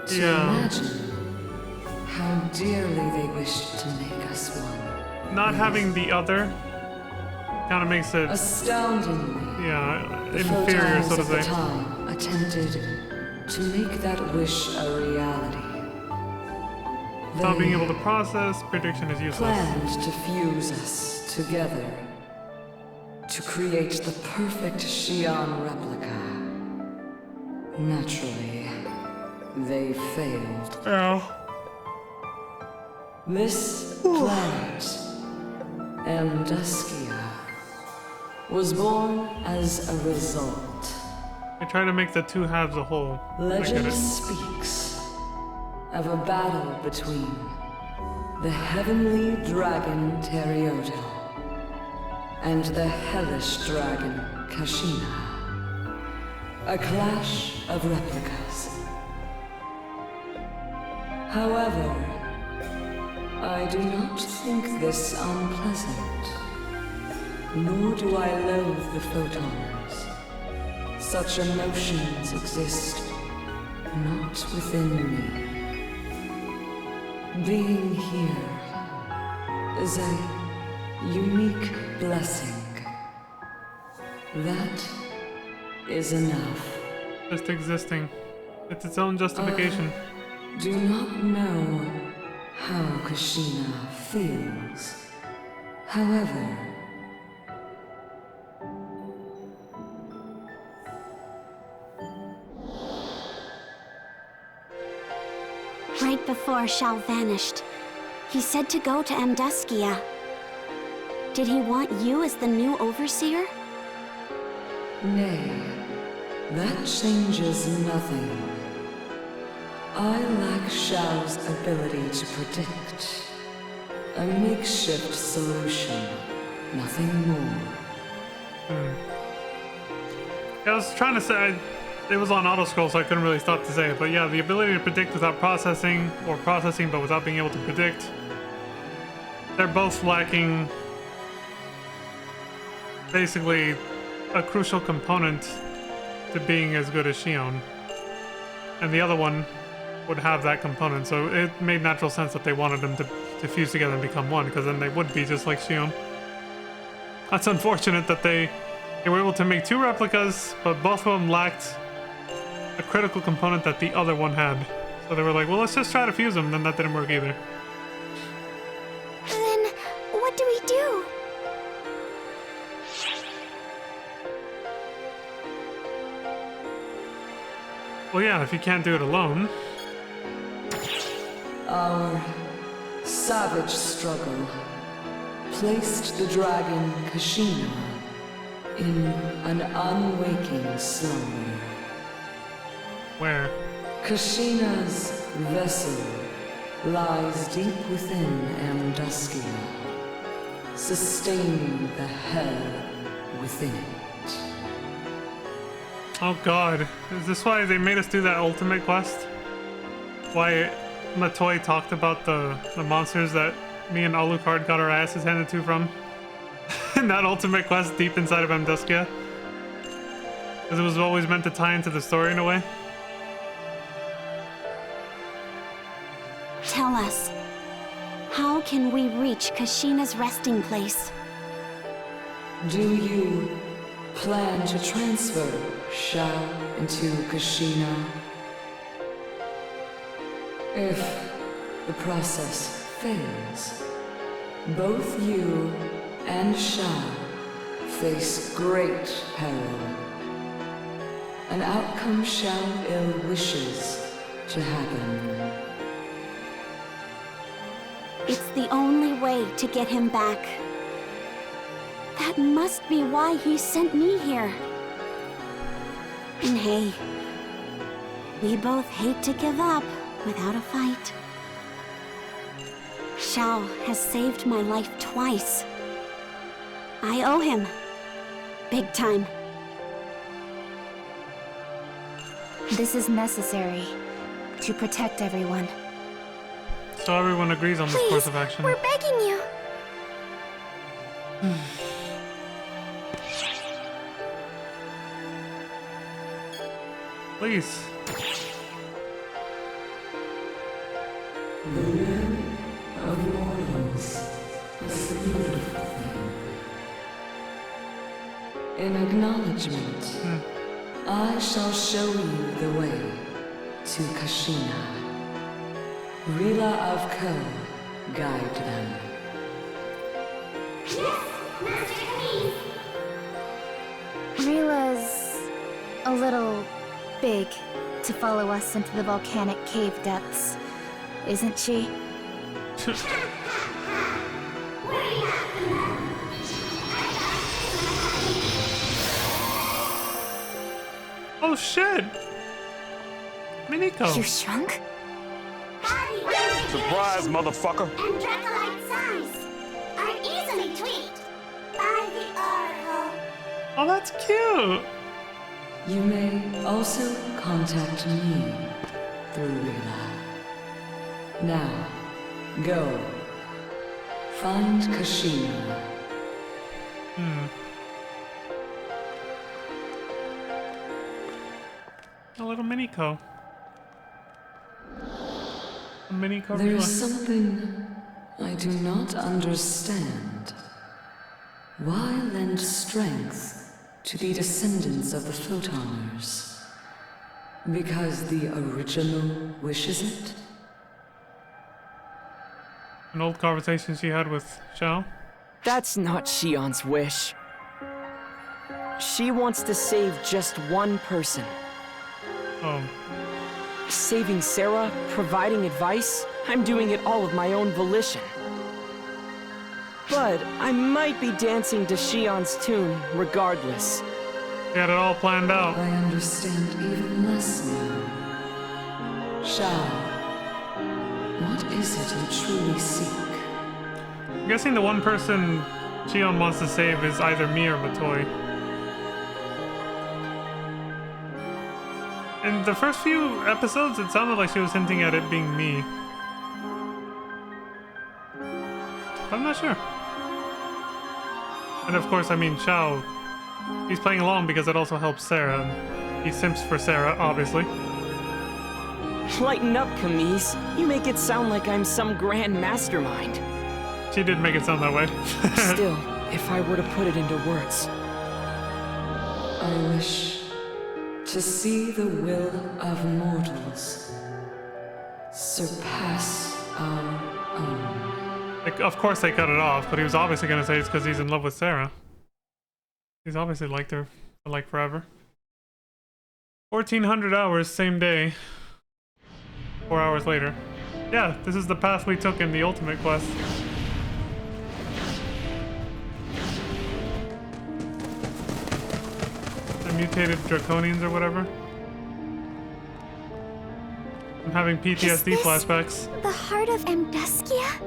to imagine how dearly they wished to make us one. Not having the other kind of makes it, Astoundingly, the inferior, so to photons of the say. time attempted to make that wish a reality. Without being They able to process, prediction is useless. planned to fuse us together to create the perfect Xion replica. Naturally, they failed. Yeah. This planet, Amduskia, was born as a result. They try to make the two halves a whole. I get Legend it. speaks of a battle between the heavenly dragon Terioto and the hellish dragon Kashina. A clash of replicas. However, I do not think this unpleasant. Nor do I loathe the photons. Such emotions exist not within me. Being here is a unique blessing. That is enough. Just existing. It's its own justification. Do not know how Kashina feels. However, Right before Shao vanished, he said to go to Amduskia. Did he want you as the new overseer? nay, that changes nothing. I lack Shao's ability to predict. A makeshift solution, nothing more. I was trying to say, it was on auto scroll, so I couldn't really stop to say it. But yeah, the ability to predict without processing, or processing but without being able to predict, they're both lacking basically a crucial component to being as good as Shion. And the other one would have that component, so it made natural sense that they wanted them to fuse together and become one, because then they would be just like Shion. That's unfortunate that they were able to make two replicas, but both of them lacked a critical component that the other one had. So they were like, well, let's just try to fuse them, then that didn't work either. Then, what do we do? Well, yeah, if you can't do it alone. Our savage struggle placed the dragon Kashina in an unwaking slumber. Where? Kashina's vessel lies deep within Amduskia, sustaining the hell within it. Oh god, is this why they made us do that ultimate quest? Why Matoi talked about the monsters that me and Alucard got our asses handed to from? In that ultimate quest deep inside of Amduskia? Because it was always meant to tie into the story in a way? Tell us, how can we reach Kashina's resting place? Do you plan to transfer Shao into Kashina? If the process fails, both you and Shao face great peril. An outcome Shao ill wishes to happen. It's the only way to get him back. That must be why he sent me here. And hey, we both hate to give up without a fight. Shao has saved my life twice. I owe him. Big time. This is necessary to protect everyone. So everyone agrees on this Please, course of action. we're begging you. Please. The will of mortals is the beautiful thing. In acknowledgement, I shall show you the way to Kashina. Rila of Ko, guide them. Rila's a little big to follow us into the volcanic cave depths, isn't she? Oh shit! Miniko! You shrunk? Surprise, motherfucker! And Dracolite size are easily tweaked by the Oracle. Oh, that's cute! You may also contact me through Rila. Now, go. Find Kashina. A little mini-co. A mini-co. There's something I do not understand. Why lend strength to the descendants of the Photoners? Because the original wishes it? An old conversation she had with Xiao. That's not Xion's wish. She wants to save just one person. Oh. Saving Sarah, providing advice, I'm doing it all of my own volition. But I might be dancing to Xion's tune regardless. He had it all planned out. I understand even less now. Shao, what is it you truly seek? I'm guessing the one person Xion wants to save is either me or Matoi. In the first few episodes, it sounded like she was hinting at it being me. I'm not sure. And of course, I mean, Xiao, he's playing along because it also helps Sarah. And he simps for Sarah, obviously. Lighten up, Camise. You make it sound like I'm some grand mastermind. She did make it sound that way. Still, if I were to put it into words... I wish to see the will of mortals surpass our own. Like, of course they cut it off, but he was obviously going to say it's because he's in love with Sarah. He's obviously liked her for like forever. 1,400 hours, same day. 4 hours later. Yeah, this is the path we took in the ultimate quest. The mutated draconians or whatever. I'm having PTSD flashbacks. The heart of Amduskia?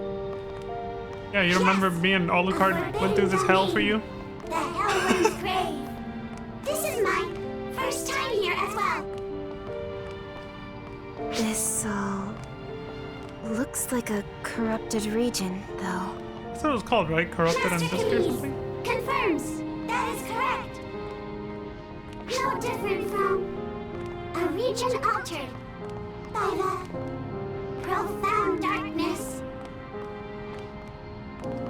Yeah, you remember me and Alucard went through this hell for you? The Hellworm's grave. This is my first time here as well. This all looks like a corrupted region, though. That's what it was called, right? Corrupted and Master Disc or Camise something? confirms that is correct. No different from a region altered by the profound darkness.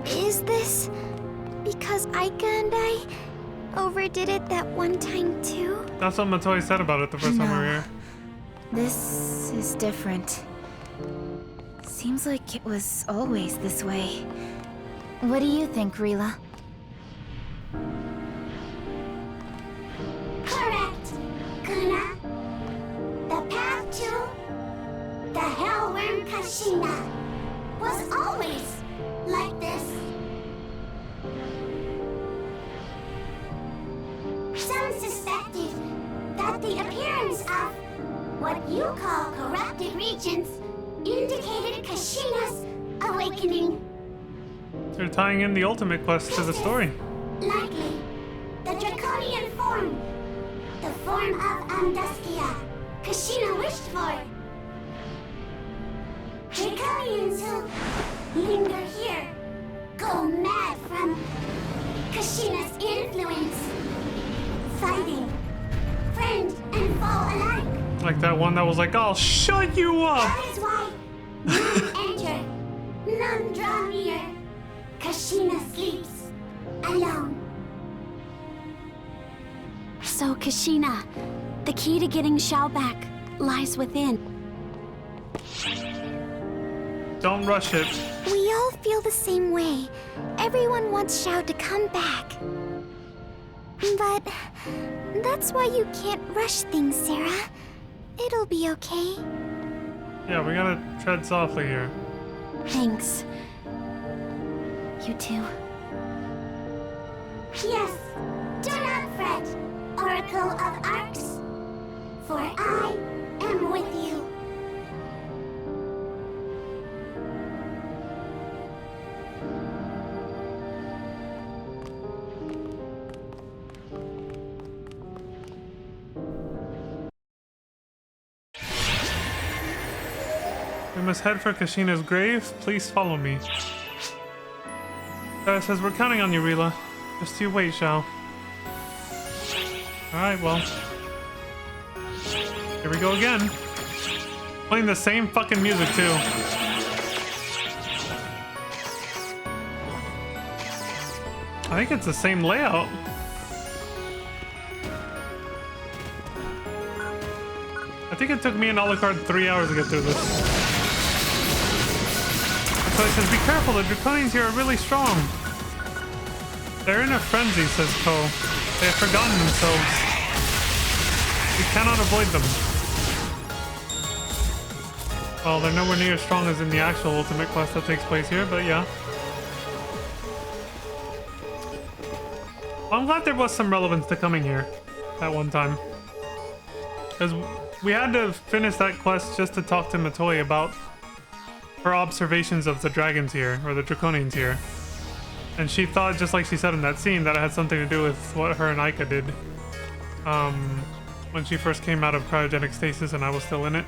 Is this because Aika and I overdid it that one time too? That's what Matoi said about it the first time we were here. This is different. Seems like it was always this way. What do you think, Rila? Correct, Kuna. The path to the Hellworm Kashina was always like this. Some suspected that the appearance of what you call corrupted regions indicated Kashina's awakening. They're tying in the ultimate quest to the story. Likely, the draconian form, the form of Amduskia, Kashina wished for. Draconians who linger here go mad from Kashina's influence, fighting friend and foe alike. Like that one that was like, I'll shut you up! That is why none enter, none draw near. Kashina sleeps alone. So, Kashina, the key to getting Xiao back lies within. Don't rush it. We all feel the same way. Everyone wants Xiao to come back. But that's why you can't rush things, Sarah. It'll be okay. Yeah, we gotta tread softly here. Thanks. You too. Yes, do not fret, Oracle of Arcs, for I am with you. We must head for Kashina's grave. Please follow me. Says we're counting on you, Rila. Just you wait, Shao. Alright, well. Here we go again. Playing the same fucking music, too. I think it's the same layout. I think it took me and Alucard 3 hours to get through this. So he says, be careful, the Draconians here are really strong. They're in a frenzy, says Ko. They have forgotten themselves. We cannot avoid them. Well, they're nowhere near as strong as in the actual ultimate quest that takes place here, but yeah. Well, I'm glad there was some relevance to coming here at one time. Because we had to finish that quest just to talk to Matoi about her observations of the dragons here, or the Draconians here. And she thought, just like she said in that scene, that it had something to do with what her and Aika did. When she first came out of cryogenic stasis and I was still in it.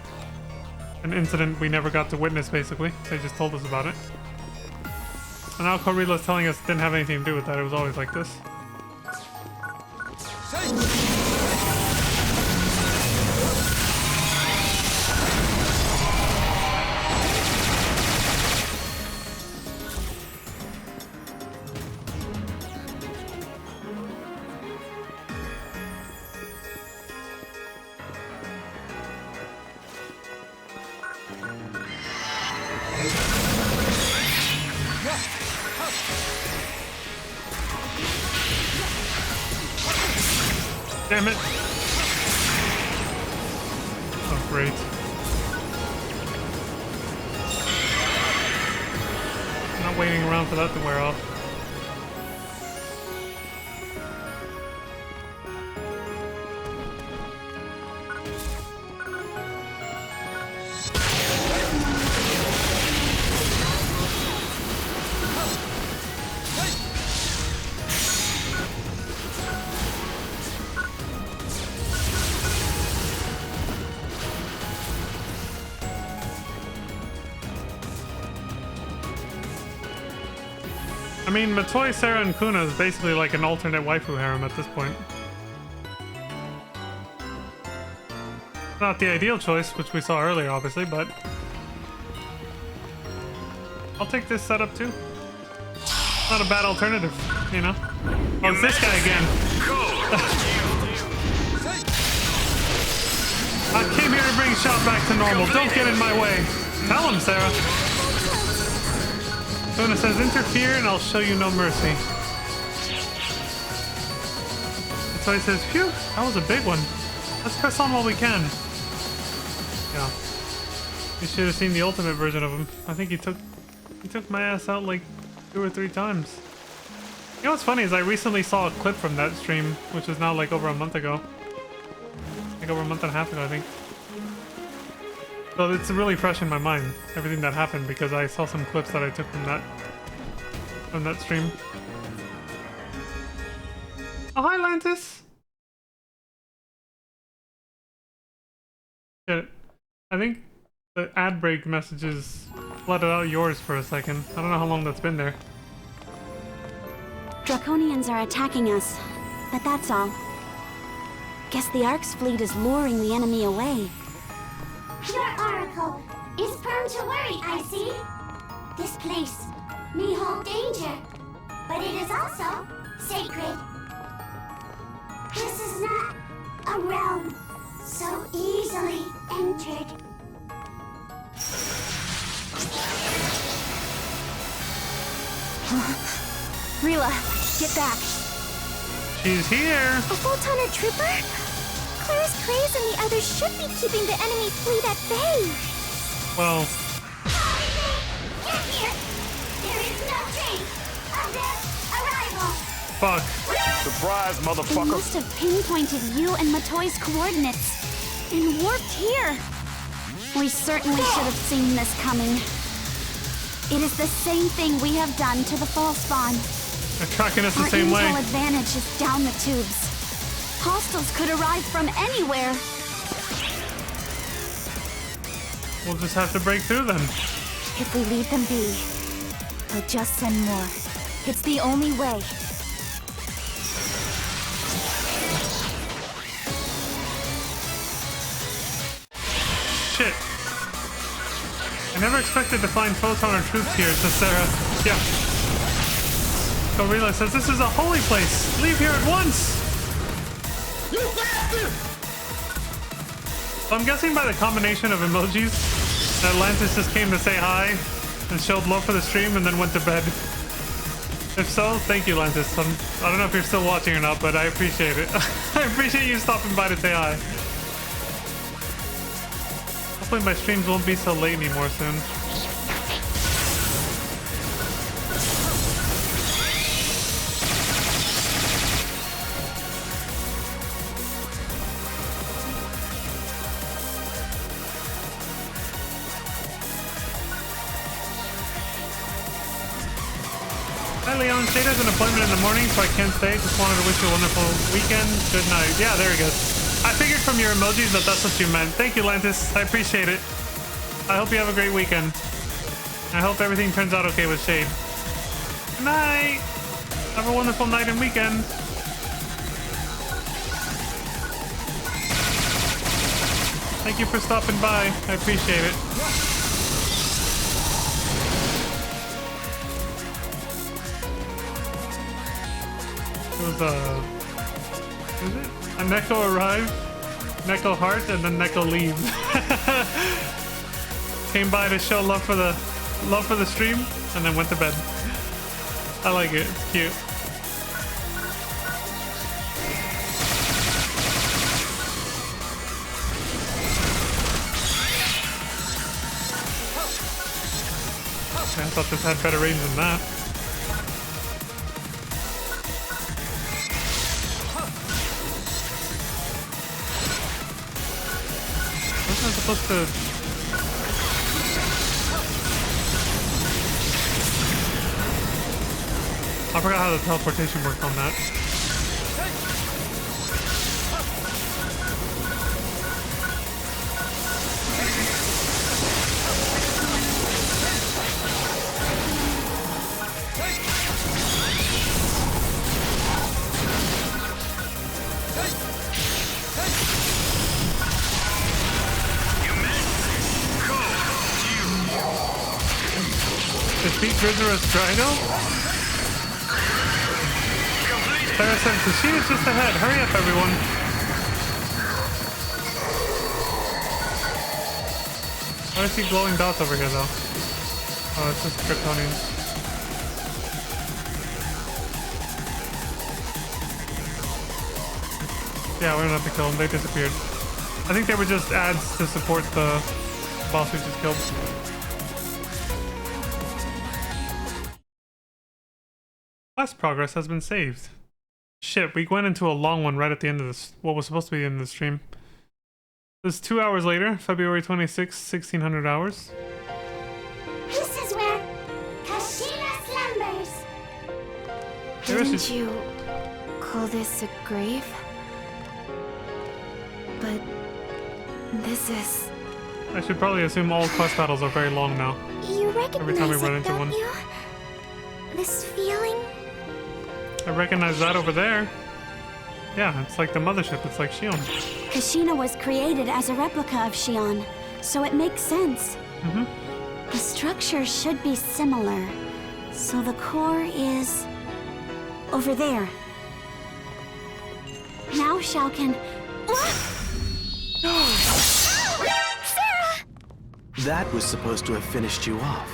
An incident we never got to witness, basically. They just told us about it. And now Korila's telling us it didn't have anything to do with that. It was always like this. Damn it. Oh, great. I'm not waiting around for that to wear off. I mean, Matoi, Sarah, and Kuna is basically like an alternate waifu harem at this point. Not the ideal choice, which we saw earlier, obviously, but I'll take this setup too. Not a bad alternative, you know? Oh, it's this guy again. I came here to bring Shao back to normal. Don't get in my way. Tell him, Sarah. Kuna says, interfere and I'll show you no mercy. So he says, phew, that was a big one. Let's press on while we can. Yeah. You should have seen the ultimate version of him. I think he took my ass out like 2 or 3 times. You know what's funny is I recently saw a clip from that stream, which is now like over a month ago. Like over a month and a half ago, I think. So it's really fresh in my mind, everything that happened, because I saw some clips that I took from that stream. Oh, hi, Lantis! Get it. I think the ad break messages flooded out yours for a second. I don't know how long that's been there. Draconians are attacking us, but that's all. Guess the Ark's fleet is luring the enemy away. Your oracle is prone to worry, I see. This place may hold danger, but it is also sacred. This is not a realm so easily entered. Rila, get back. She's here. A Photoner trooper? Claire's Craze and the others should be keeping the enemy fleet at bay. Well. Get here! There is no trace of their arrival. Fuck. Surprise, They motherfucker. must have pinpointed you and Matoi's coordinates and warped here. We certainly should have seen this coming. It is the same thing we have done to the fall spawn. They're tracking us the Our same way. intel advantage is down the tubes. Hostiles could arrive from anywhere. We'll just have to break through then. If we leave them be, they'll just send more. It's the only way. Shit. I never expected to find Photon troops here, says Sarah. Yeah. Gorilla says this is a holy place. Leave here at once. You bastard! So I'm guessing by the combination of emojis that Lantis just came to say hi and showed love for the stream and then went to bed. If so, thank you, Lantis. I don't know if you're still watching or not, but I appreciate it. I appreciate you stopping by to say hi. Hopefully my streams won't be so late anymore soon. Hi Leon, Shade has an appointment in the morning, so I can't stay. Just wanted to wish you a wonderful weekend. Good night. Yeah, there he goes. I figured from your emojis that that's what you meant. Thank you, Lantis. I appreciate it. I hope you have a great weekend. I hope everything turns out okay with Shade. Good night. Have a wonderful night and weekend. Thank you for stopping by. I appreciate it. It was is it? A Neko arrived, Neko heart, and then Neko leave. Came by to show love for the stream, and then went to bed. I like it. It's cute. I thought this had better range than that. Wasn't I supposed to... I forgot how the teleportation worked on that. Defeat Grizerus Drido? Sarah said, Kushina's just ahead. Hurry up, everyone. Why do I see glowing dots over here, though? Oh, it's just Kryptonians. Yeah, we don't have to kill them. They disappeared. I think they were just ads to support the boss we just killed. Quest progress has been saved. Shit, we went into a long one right at the end of this, what was supposed to be the end of the stream. This is 2 hours later, February 26th, 1600 hours. This is where Kashina slumbers. Didn't you call this a grave? But this is... I should probably assume all quest battles are very long now. You recognize every time we run into don't one. you? This feeling? I recognize that over there. Yeah, it's like the mothership. It's like Shion. Kashina was created as a replica of Shion, so it makes sense. Mm-hmm. The structure should be similar, so the core is over there. Now Shao can... Sarah! That was supposed to have finished you off.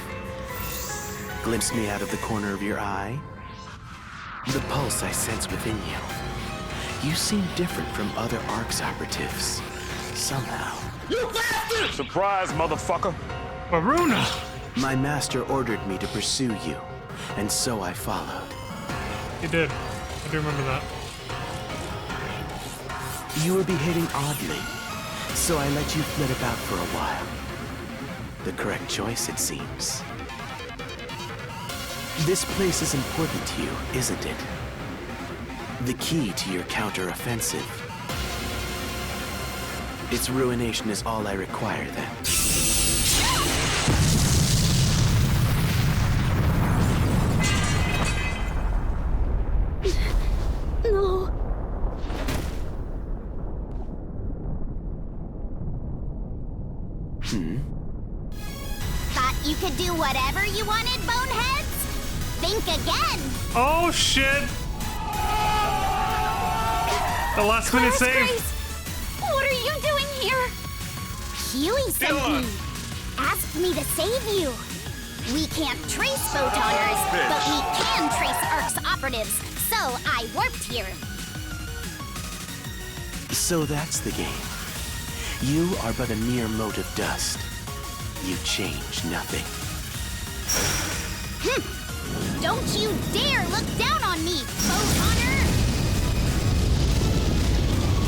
Glimpse me out of the corner of your eye. The pulse I sense within you. You seem different from other ARC's operatives. Somehow. You bastard! Surprise, motherfucker! Varuna! My master ordered me to pursue you, and so I followed. You did. I do remember that. You were behaving oddly, so I let you flit about for a while. The correct choice, it seems. This place is important to you, isn't it? The key to your counter-offensive. Its ruination is all I require, then. You could do whatever you wanted, boneheads? Think again! Oh shit! The last minute save! What are you doing here? Huey sent me. Asked me to save you. We can't trace photoners, but we can trace ARC's operatives. So I warped here. So that's the game. You are but a mere mote of dust. You change nothing. Don't you dare look down on me, photoner!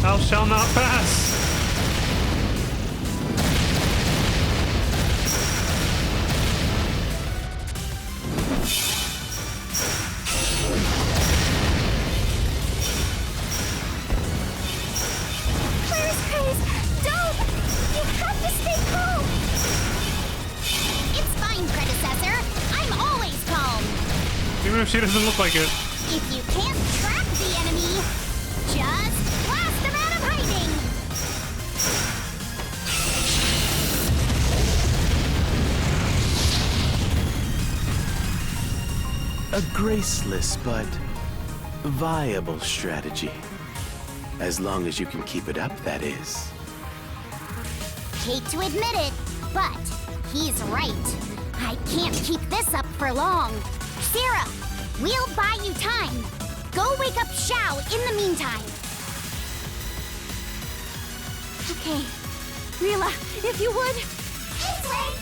Thou shall not pass! Where's Grace? Don't! You have to stay calm! It's fine, predecessor. I'm always calm. Even if she doesn't look like it. If you can't track the enemy, just blast them out of hiding. A graceless but viable strategy. As long as you can keep it up, that is. Hate to admit it, but he's right. I can't keep this up for long. Sarah, we'll buy you time. Go wake up Xiao in the meantime. Okay. Rila, if you would. This way.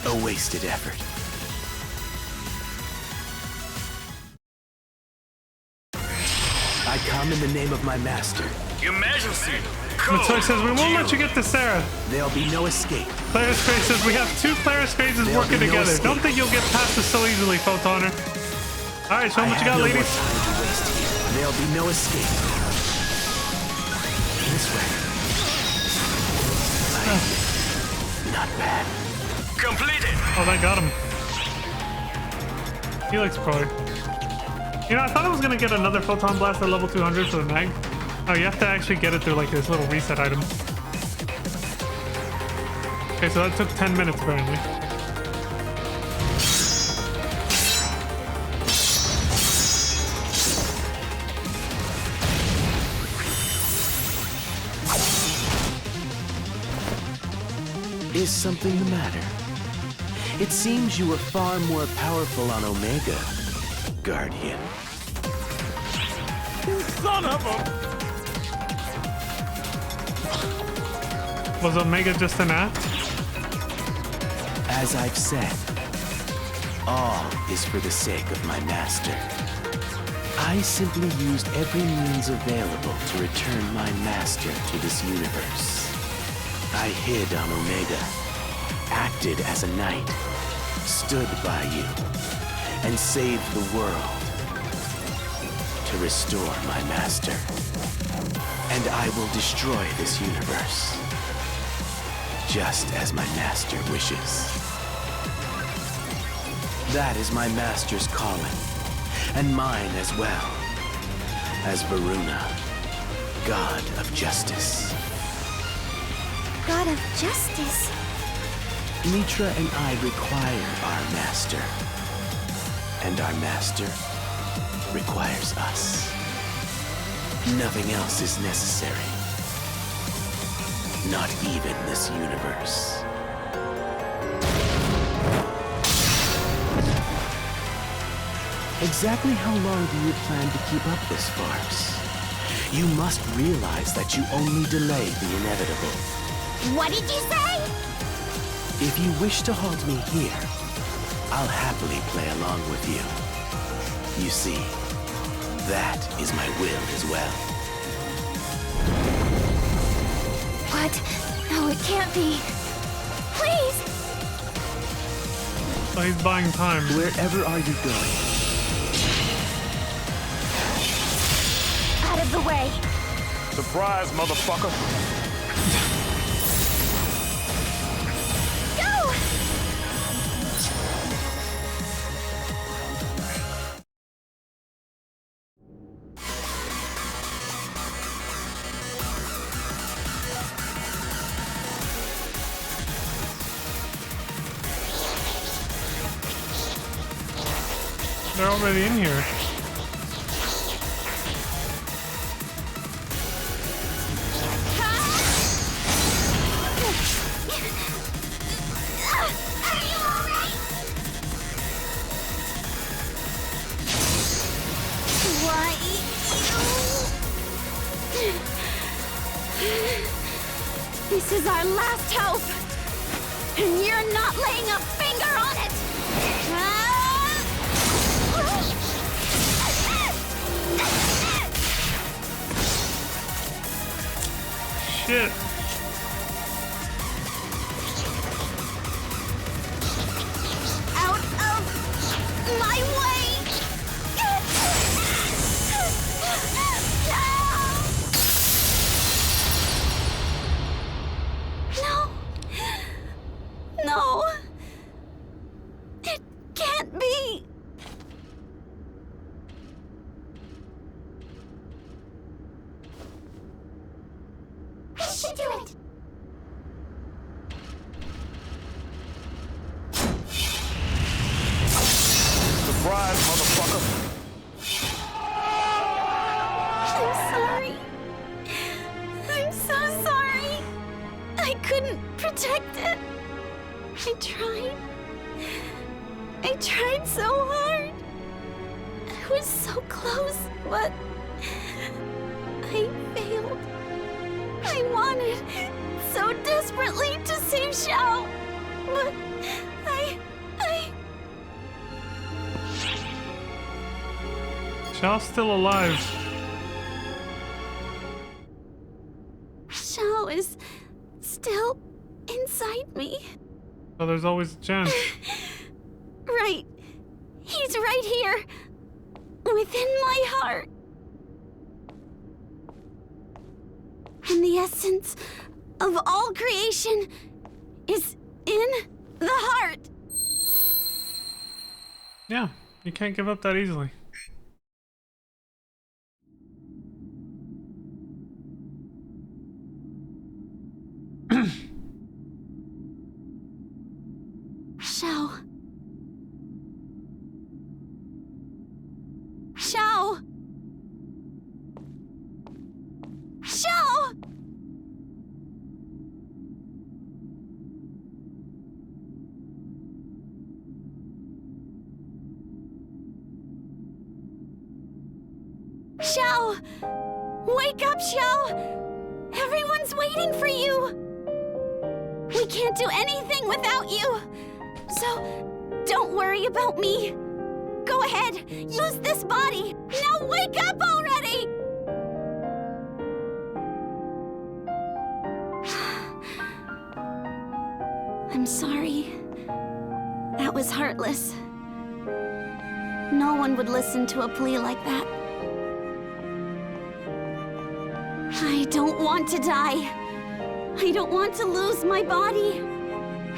A wasted effort. I come in the name of my master. Your Majesty! Matoy says we won't let you get to Sarah. There'll be no escape. Clara Space says we have two Clara Spaces working be no together. escape. Don't think you'll get past this so easily, Photoner. Alright, show them what you got, no ladies. more time to waste here. There'll be no escape. This way. Not bad. Completed! Oh, that got him. He likes Croy. You know, I thought I was gonna get another Photon Blast at level 200 for the mag. Oh, you have to actually get it through like this little reset item. Okay, so that took 10 minutes apparently. Is something the matter? It seems you were far more powerful on Omega, Guardian. Son of a... Was Omega just an act? As I've said, all is for the sake of my master. I simply used every means available to return my master to this universe. I hid on Omega, acted as a knight, stood by you, and saved the world to restore my master. And I will destroy this universe, just as my master wishes. That is my master's calling, and mine as well, as Varuna, God of Justice. God of Justice. Mitra and I require our master, and our master requires us. Nothing else is necessary. Not even this universe. Exactly how long do you plan to keep up this farce? You must realize that you only delay the inevitable. What did you say? If you wish to halt me here, I'll happily play along with you. You see, that is my will as well. What? No, it can't be. Please! Oh, he's buying time. Wherever are you going? Out of the way. Surprise, motherfucker! Go! They're already in here. Why you? This is our last hope, and you're not laying a finger on it. Shit. Out of my way. No. No. It can't be. We should do it. Surprise, motherfucker. I'm sorry. I'm so sorry. I couldn't protect it. I tried so hard. I was so close, but I failed. I wanted so desperately to save Xiao, but Xiao's still alive. Xiao is still inside me. So there's always a chance. Right. He's right here. Within my heart. And the essence of all creation is in the heart. Yeah, you can't give up that easily. Xiao. Xiao. Xiao. Xiao. Wake up, Xiao. Everyone's waiting for you. We can't do anything without you. So, don't worry about me. Go ahead, use this body. Now wake up already! I'm sorry. That was heartless. No one would listen to a plea like that. I don't want to die. I don't want to lose my body.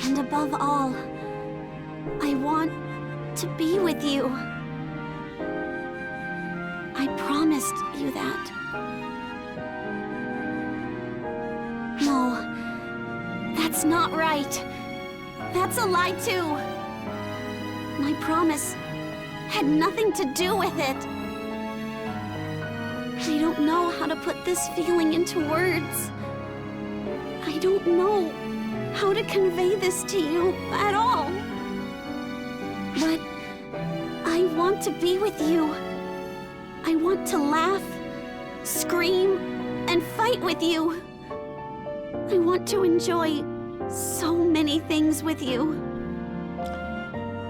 And above all, I want to be with you. I promised you that. No, that's not right. That's a lie too. My promise had nothing to do with it. I don't know how to put this feeling into words. I don't know how to convey this to you at all. But I want to be with you. I want to laugh, scream, and fight with you. I want to enjoy so many things with you.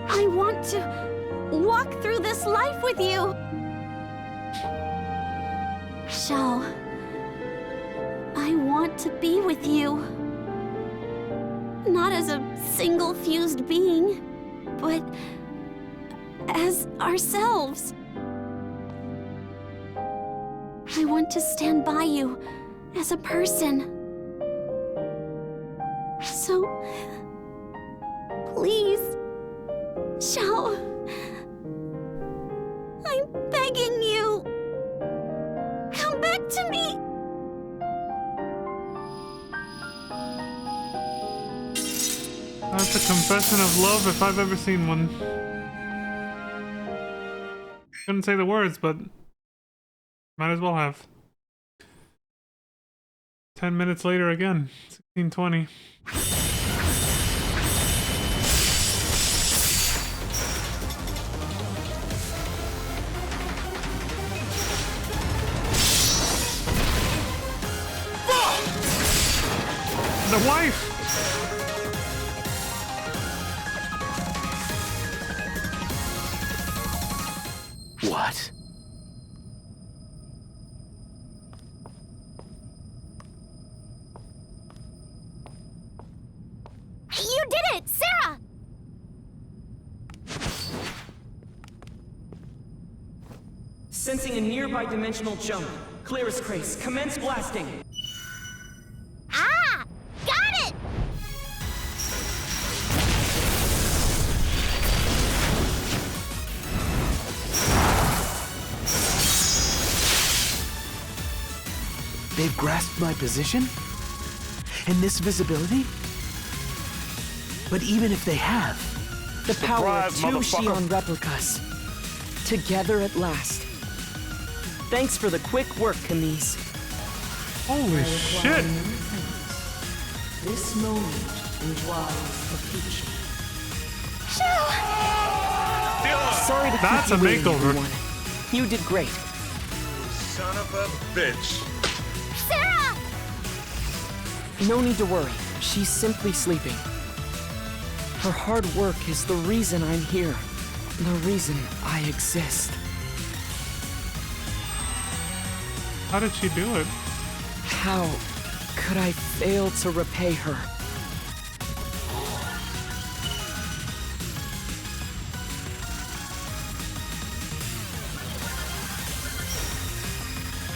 I want to walk through this life with you. Xiao, I want to be with you. Not as a single fused being, but as ourselves. I want to stand by you as a person. So, please, Xiao, I'm begging you. Come back to me. That's a confession of love if I've ever seen one. Couldn't say the words, but might as well have. 10 minutes later again. 16:20. The wife! What? You did it, Sarah! Sensing a nearby dimensional jump. Clear as Crace. Commence blasting. Ah! Got it! They've grasped my position? And this visibility? But even if they have... The power of Surprise, 2 motherfucker. Shion replicas. Together at last. Thanks for the quick work, Camise. Holy shit! This moment entwines the future. Sorry to That's keep a you waiting, makeover. everyone. You did great. Son of a bitch. Sarah! No need to worry. She's simply sleeping. Her hard work is the reason I'm here. The reason I exist. How did she do it? How could I fail to repay her?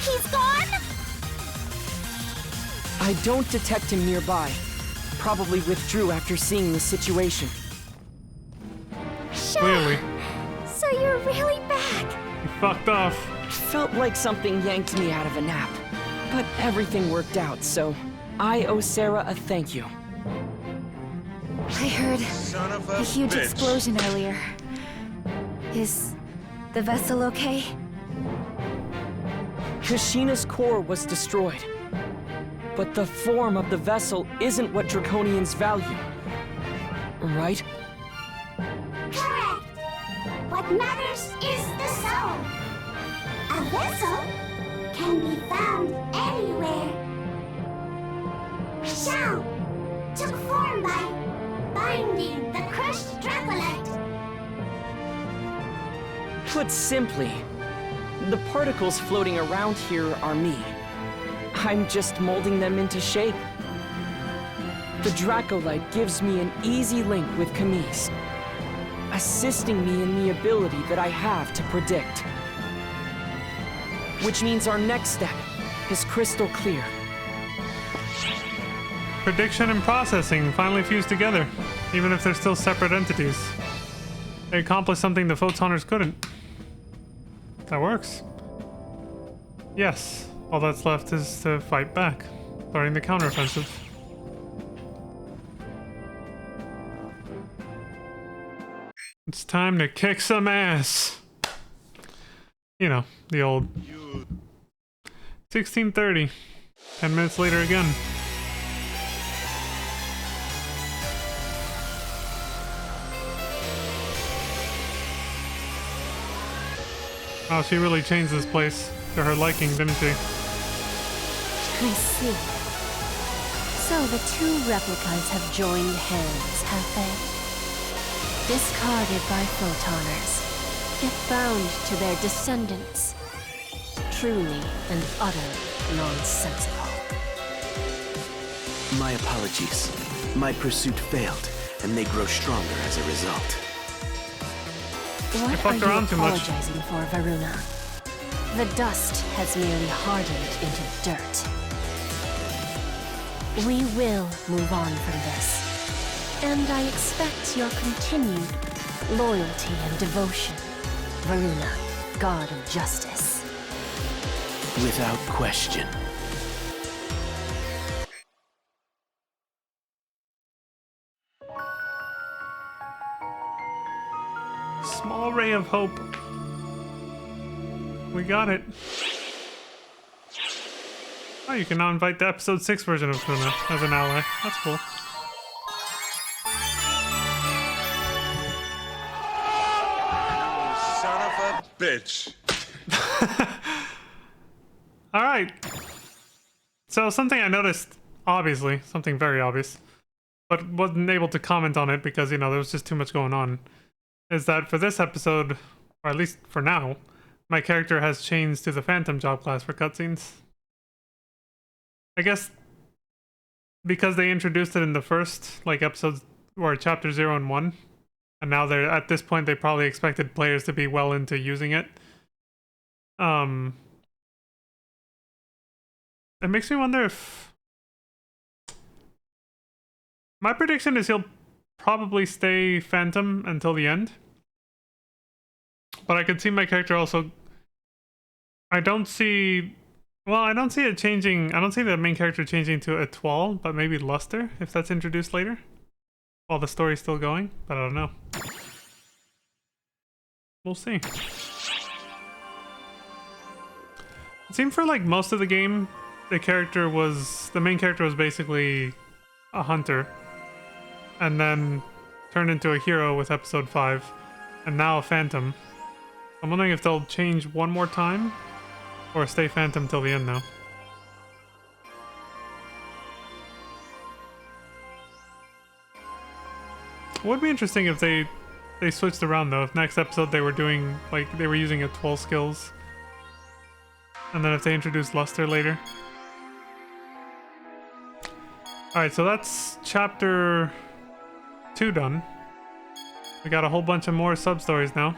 He's gone? I don't detect him nearby. Probably withdrew after seeing the situation. Clearly. So you're really back. You fucked off. Felt like something yanked me out of a nap. But everything worked out, so I owe Sarah a thank you. I heard Son of a huge explosion earlier. Is the vessel okay? Kashina's core was destroyed. But the form of the vessel isn't what Draconians value. Right? Correct. What matters is the soul. A vessel can be found anywhere. Shao took form by binding the crushed Dracolite. Put simply, the particles floating around here are me. I'm just molding them into shape. The Dracolite gives me an easy link with Camise, assisting me in the ability that I have to predict. Which means our next step is crystal clear. Prediction and processing finally fused together, even if they're still separate entities. They accomplished something the Photoners couldn't. That works. Yes, all that's left is to fight back, starting the counteroffensive. It's time to kick some ass. You know, the old 16:30. 10 minutes later again. Oh, she really changed this place to her liking, didn't she? I see. So the two replicas have joined hands, have they? Discarded by Photoners, yet bound to their descendants. Truly and utterly nonsensical. My apologies. My pursuit failed, and they grow stronger as a result. What fucked are you around too much. apologizing for, Varuna? The dust has merely hardened into dirt. We will move on from this. And I expect your continued loyalty and devotion, Varuna, God of Justice. Without question. Small ray of hope. We got it. Oh, you can now invite the episode 6 version of Kuna as an ally. That's cool. Son of a bitch. Alright. So something I noticed, obviously, something very obvious, but wasn't able to comment on it because, you know, there was just too much going on, is that for this episode, or at least for now, my character has changed to the Phantom job class for cutscenes. I guess because they introduced it in the first, like, episodes, or chapter 0 and 1, and now they're, at this point, they probably expected players to be well into using it. It makes me wonder if... My prediction is he'll probably stay Phantom until the end. But I could see my character also... I don't see... Well, I don't see it changing... I don't see the main character changing to Etoile, but maybe Luster, if that's introduced later. While the story's still going, but I don't know. We'll see. It seemed for like most of the game, the main character was basically a hunter. And then turned into a hero with episode 5. And now a Phantom. I'm wondering if they'll change one more time or stay Phantom till the end now. It would be interesting if they switched around though. If next episode they were doing, like, they were using a 12 skills. And then if they introduced Luster later. Alright, so that's chapter 2 done. We got a whole bunch of more sub-stories now.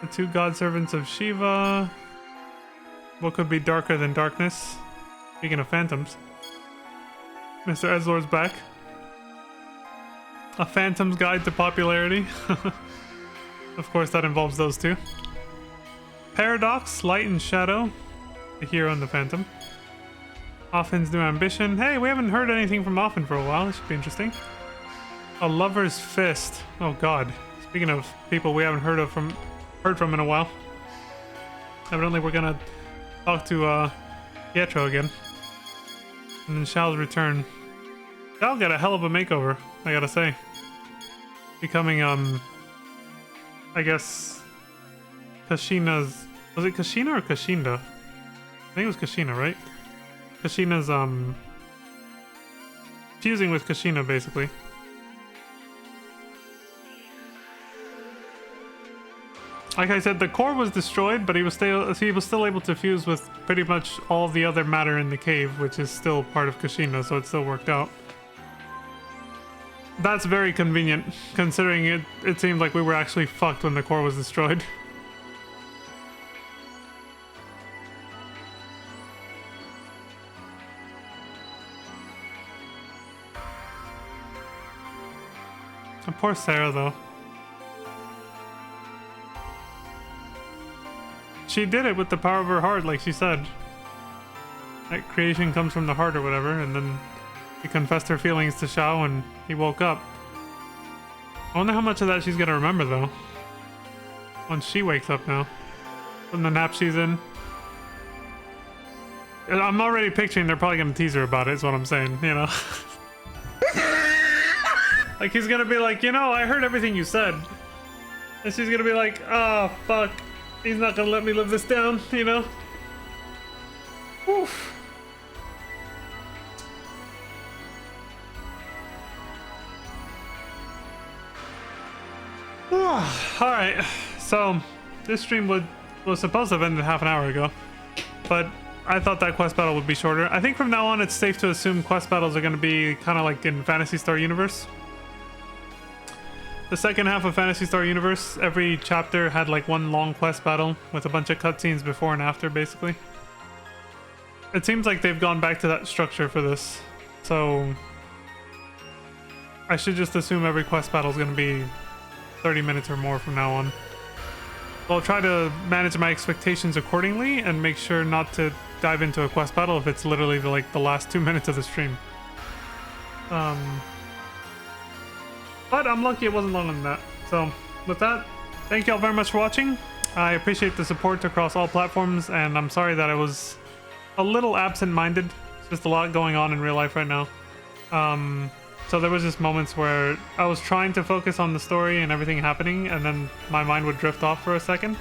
The 2 god servants of Shiva. What could be darker than darkness? Speaking of phantoms. Mr. Ezlor's back. A Phantom's Guide to Popularity. Of course, that involves those two. Paradox, Light and Shadow. The hero and the Phantom. Offin's new ambition. Hey, we haven't heard anything from Offin for a while. This should be interesting. A Lover's Fist. Oh god. Speaking of people we haven't heard from in a while. Evidently we're gonna talk to Pietro again. And then Shao's return. Shao got a hell of a makeover, I gotta say. Becoming, I guess, Kashina's... Was it Kashina or Kashinda? I think it was Kashina, right? Kashina's, fusing with Kashina, basically. Like I said, the core was destroyed, but he was still able to fuse with pretty much all the other matter in the cave, which is still part of Kashina, so it still worked out. That's very convenient, considering it seemed like we were actually fucked when the core was destroyed. And poor Sarah, though. She did it with the power of her heart, like she said. That creation comes from the heart or whatever, and then she confessed her feelings to Shao and he woke up. I wonder how much of that she's gonna remember, though. Once she wakes up now. From the nap she's in. I'm already picturing they're probably gonna tease her about it, is what I'm saying, you know? Like, he's gonna be like, you know, I heard everything you said. And she's gonna be like, oh, fuck. He's not gonna let me live this down, you know? Oof. Alright, so this stream was supposed to have ended half an hour ago, but I thought that quest battle would be shorter. I think from now on it's safe to assume quest battles are going to be kind of like in Phantasy Star Universe. The second half of Phantasy Star Universe, every chapter had like one long quest battle with a bunch of cutscenes before and after, basically. It seems like they've gone back to that structure for this, so I should just assume every quest battle is going to be 30 minutes or more from now on. I'll try to manage my expectations accordingly and make sure not to dive into a quest battle if it's literally the last 2 minutes of the stream. But I'm lucky it wasn't longer than that. So with that, thank y'all very much for watching. I appreciate the support across all platforms, and I'm sorry that I was a little absent-minded. It's just a lot going on in real life right now. So there was just moments where I was trying to focus on the story and everything happening, and then my mind would drift off for a second.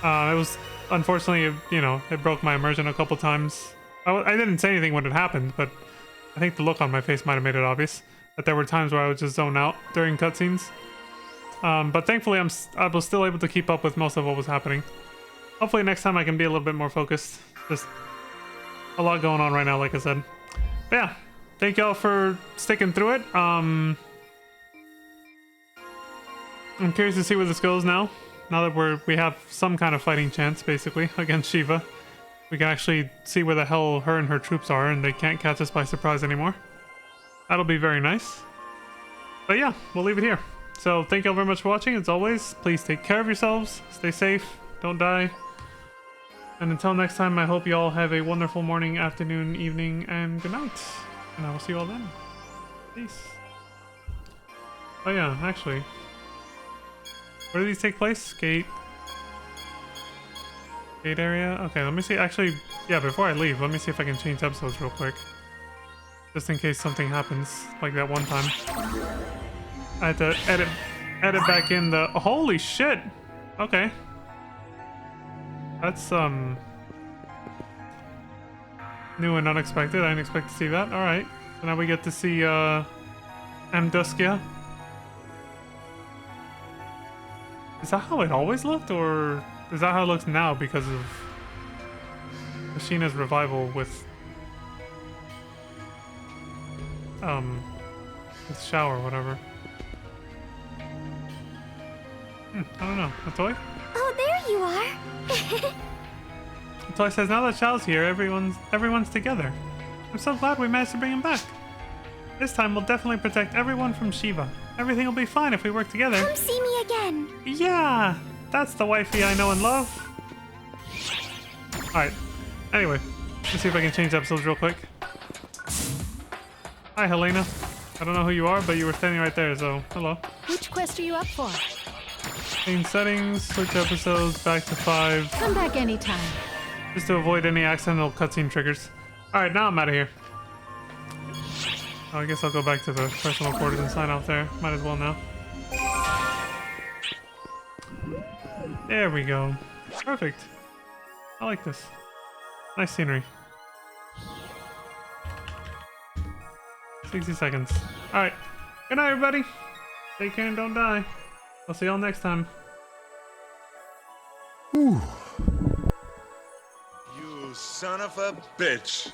It was, unfortunately, you know, it broke my immersion a couple times. I didn't say anything when it happened, but I think the look on my face might have made it obvious that there were times where I would just zone out during cutscenes. But thankfully, I was still able to keep up with most of what was happening. Hopefully next time I can be a little bit more focused. Just a lot going on right now, like I said. But yeah, thank y'all for sticking through it. I'm curious to see where this goes now. Now that we have some kind of fighting chance, basically, against Shiva. We can actually see where the hell her and her troops are, and they can't catch us by surprise anymore. That'll be very nice. But yeah, we'll leave it here. So thank y'all very much for watching. As always, please take care of yourselves. Stay safe. Don't die. And until next time, I hope you all have a wonderful morning, afternoon, evening, and good night. And I will see you all then. Peace. Oh yeah, actually. Where do these take place? Gate area? Okay, let me see. Actually, yeah, before I leave, let me see if I can change episodes real quick. Just in case something happens, like that one time. I had to edit back in the... Holy shit! Okay. That's, new and unexpected. I didn't expect to see that. Alright. So now we get to see, Amduskia. Is that how it always looked, or is that how it looks now because of Machina's revival with Shower or whatever? I don't know. A toy? Oh, there you are. The toy says, now that Xiao's here, everyone's together. I'm so glad we managed to bring him back. This time we'll definitely protect everyone from Shiva. Everything will be fine if we work together. Come see me again. Yeah, that's the wifey I know and love. Alright, anyway, let's see if I can change episodes real quick. Hi, Helena. I don't know who you are, but you were standing right there, so hello. Which quest are you up for? Change settings, switch episodes, back to 5. Come back anytime. Just to avoid any accidental cutscene triggers. Alright, now I'm out of here. Oh, I guess I'll go back to the personal quarters and sign off there. Might as well now. There we go. Perfect. I like this. Nice scenery. 60 seconds. Alright. Good night, everybody. Take care and don't die. I'll see y'all next time. You son of a bitch.